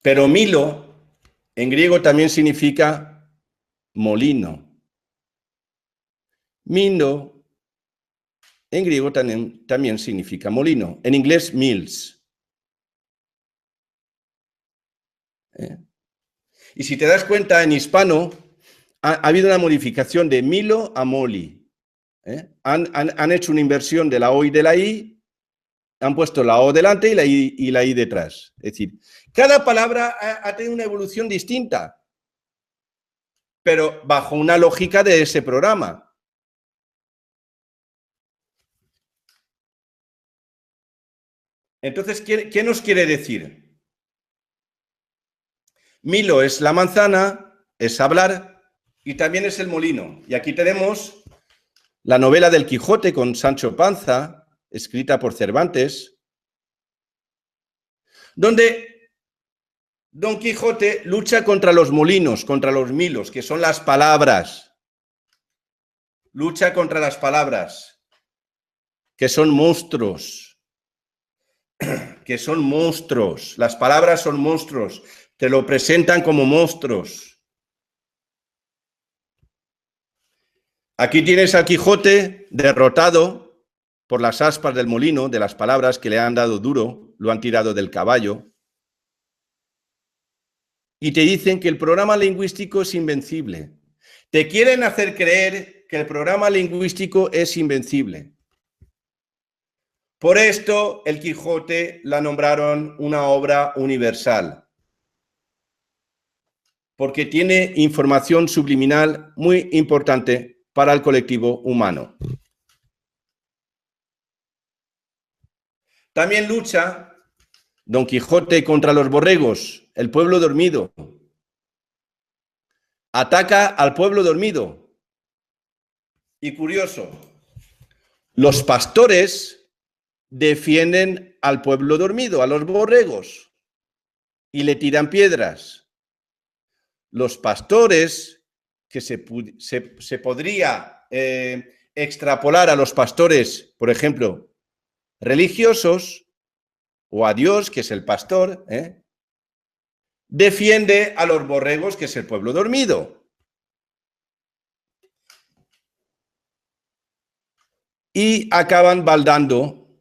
Pero Milo, en griego también significa molino. Milo, en griego también significa molino. En inglés, mills. Y si te das cuenta, en hispano ha habido una modificación de Milo a Moli. Han hecho una inversión de la O y de la I, han puesto la O delante y la I detrás. Es decir, cada palabra ha tenido una evolución distinta, pero bajo una lógica de ese programa. Entonces, ¿qué nos quiere decir? Milo es la manzana, es hablar y también es el molino. Y aquí tenemos la novela del Quijote con Sancho Panza, escrita por Cervantes, donde Don Quijote lucha contra los molinos, contra los milos, que son las palabras. Lucha contra las palabras, que son monstruos. Que son monstruos. Las palabras son monstruos. Te lo presentan como monstruos. Aquí tienes al Quijote derrotado por las aspas del molino, de las palabras que le han dado duro, lo han tirado del caballo. Y te dicen que el programa lingüístico es invencible. Te quieren hacer creer que el programa lingüístico es invencible. Por esto, el Quijote la nombraron una obra universal, porque tiene información subliminal muy importante para el colectivo humano. También lucha Don Quijote contra los borregos, el pueblo dormido. Ataca al pueblo dormido. Y curioso, los pastores defienden al pueblo dormido, a los borregos, y le tiran piedras. Los pastores, que se podría extrapolar a los pastores, por ejemplo, religiosos, o a Dios, que es el pastor, defiende a los borregos, que es el pueblo dormido. Y acaban baldando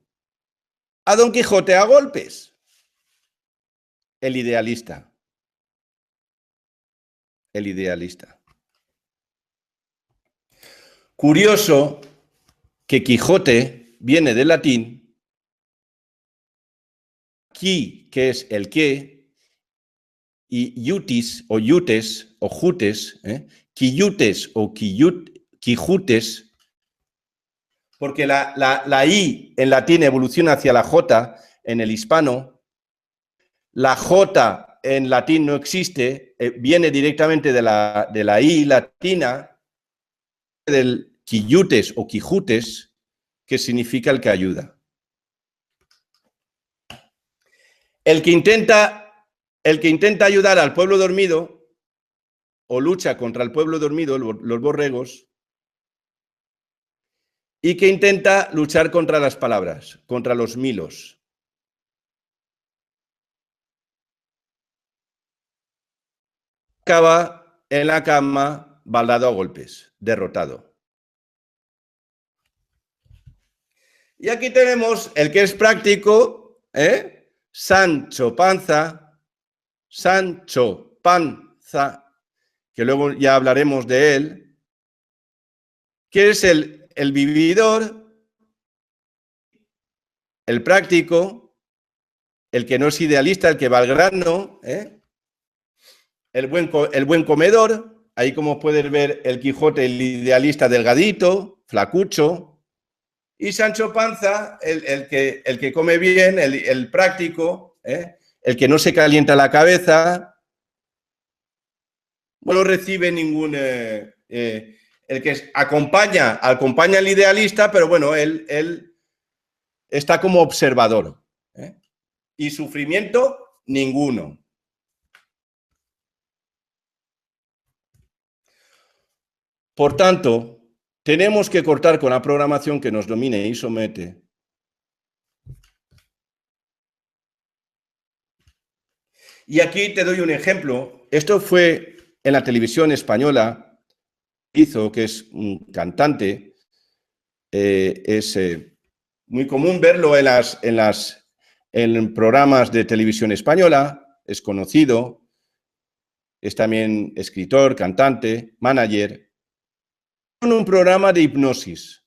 a Don Quijote a golpes. El idealista. El idealista. Curioso que Quijote viene del latín, qui, que es el qué, y iutis o iutes o jutes, quillutes o quijutes, porque la I en latín evoluciona hacia la J en el hispano. La J en latín no existe, viene directamente de la I latina, del quillutes o quijutes, que significa el que ayuda. El que intenta ayudar al pueblo dormido o lucha contra el pueblo dormido, los borregos, y que intenta luchar contra las palabras, contra los milos. Acaba en la cama, baldado a golpes, derrotado. Y aquí tenemos el que es práctico, Sancho Panza, que luego ya hablaremos de él, que es el vividor, el práctico, el que no es idealista, el que va al grano, el buen comedor. Ahí, como puedes ver, el Quijote, el idealista delgadito, flacucho, y Sancho Panza, el que come bien, el práctico, el que no se calienta la cabeza, no recibe ningún... el que acompaña al idealista, pero bueno, él está como observador. Y sufrimiento, ninguno. Por tanto, tenemos que cortar con la programación que nos domine y somete. Y aquí te doy un ejemplo. Esto fue en la televisión española, que es un cantante. Es muy común verlo en programas de televisión española. Es conocido. Es también escritor, cantante, manager. En un programa de hipnosis.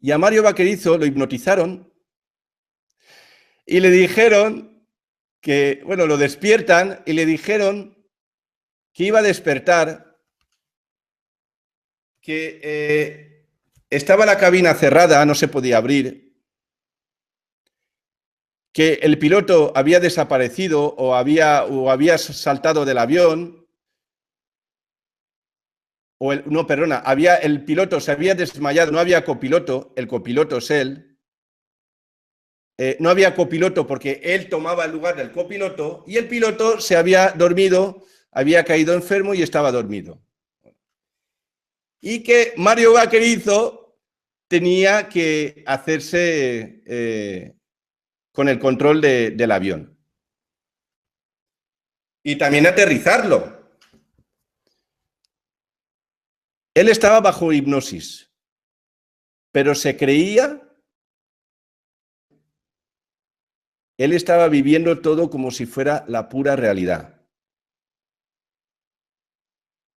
Y a Mario Vaquerizo lo hipnotizaron y le dijeron que, bueno, lo despiertan y le dijeron que iba a despertar, que estaba la cabina cerrada, no se podía abrir, que el piloto había desaparecido o había saltado del avión, el piloto se había desmayado, no había copiloto, el copiloto es él. No había copiloto porque él tomaba el lugar del copiloto y el piloto se había dormido, había caído enfermo y estaba dormido. Y que Mario Vaquerizo tenía que hacerse con el control del avión. Y también aterrizarlo. Él estaba bajo hipnosis. pero se creía, él estaba viviendo todo como si fuera la pura realidad.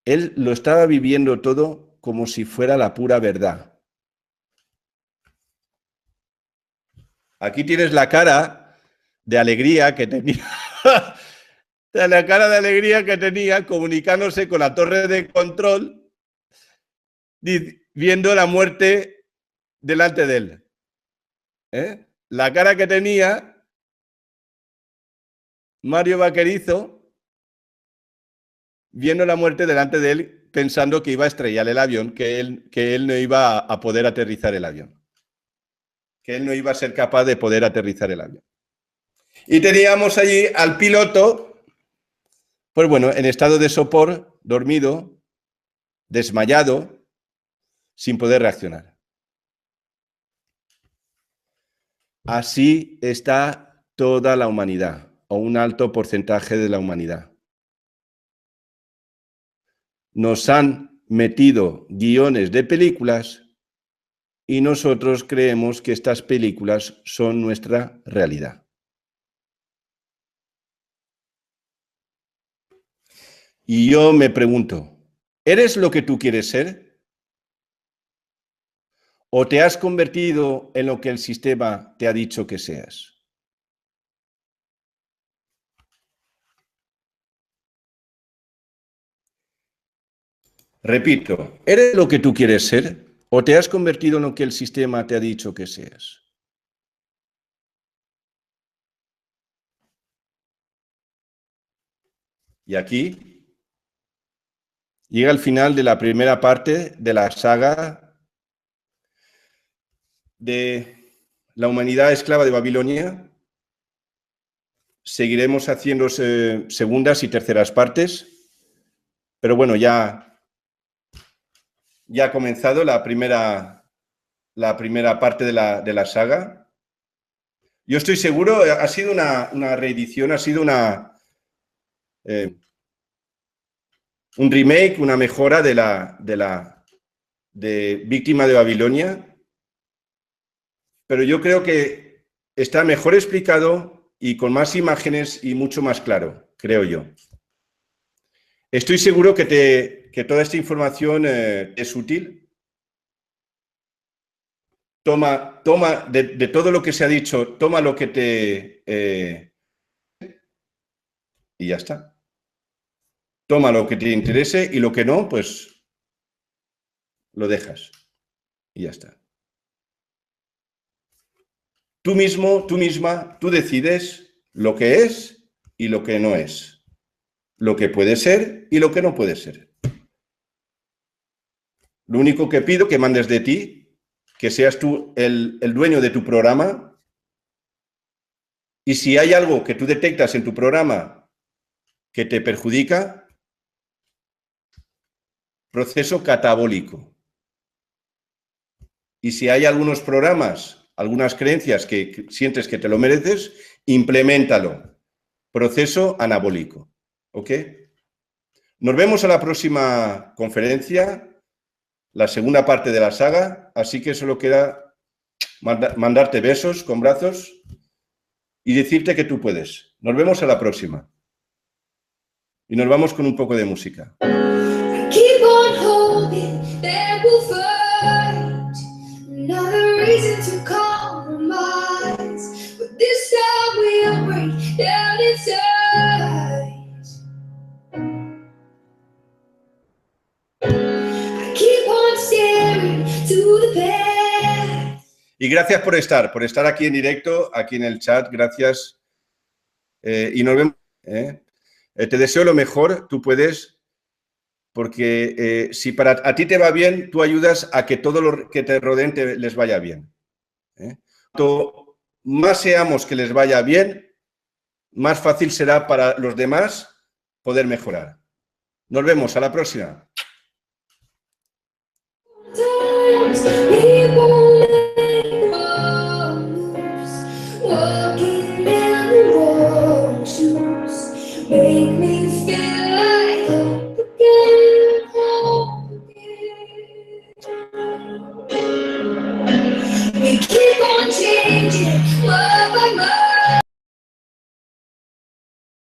Él lo estaba viviendo todo como si fuera la pura verdad. Aquí tienes la cara de alegría que tenía, la cara de alegría que tenía comunicándose con la torre de control, viendo la muerte delante de él. La cara que tenía Mario Vaquerizo viendo la muerte delante de él, pensando que iba a estrellar el avión, que él no iba a poder aterrizar el avión, que él no iba a ser capaz de poder aterrizar el avión. Y teníamos allí al piloto, pues bueno, en estado de sopor, dormido, desmayado, sin poder reaccionar. Así está toda la humanidad, o un alto porcentaje de la humanidad. Nos han metido guiones de películas y nosotros creemos que estas películas son nuestra realidad. Y yo me pregunto, ¿eres lo que tú quieres ser? ¿O te has convertido en lo que el sistema te ha dicho que seas? Repito, ¿eres lo que tú quieres ser? ¿O te has convertido en lo que el sistema te ha dicho que seas? Y aquí llega el final de la primera parte de la saga de la humanidad esclava de Babilonia. Seguiremos haciendo segundas y terceras partes, pero bueno, ya ha comenzado la primera parte de la saga. Yo estoy seguro, ha sido una reedición, ha sido un remake, una mejora de Víctima de Babilonia, pero yo creo que está mejor explicado y con más imágenes y mucho más claro, creo yo. Estoy seguro que toda esta información es útil. Toma de todo lo que se ha dicho, toma lo que te... y ya está. Toma lo que te interese y lo que no, pues lo dejas. Y ya está. Tú mismo, tú misma, tú decides lo que es y lo que no es. Lo que puede ser y lo que no puede ser. Lo único que pido que mandes de ti, que seas tú el dueño de tu programa, y si hay algo que tú detectas en tu programa que te perjudica, proceso catabólico. Y si hay algunos programas, algunas creencias que sientes que te lo mereces, impleméntalo. Proceso anabólico. ¿Ok? Nos vemos a la próxima conferencia, la segunda parte de la saga, así que solo queda mandarte besos con brazos y decirte que tú puedes. Nos vemos a la próxima. Y nos vamos con un poco de música. Keep on hoping that we'll find another reason to compromise, but this time we'll break down inside. I keep on staring to the past. Y gracias por estar aquí en directo, aquí en el chat, gracias. Y nos vemos. Te deseo lo mejor, tú puedes. Porque si a ti te va bien, tú ayudas a que todo lo que te rodeen les vaya bien. Cuanto más seamos que les vaya bien, más fácil será para los demás poder mejorar. Nos vemos, a la próxima.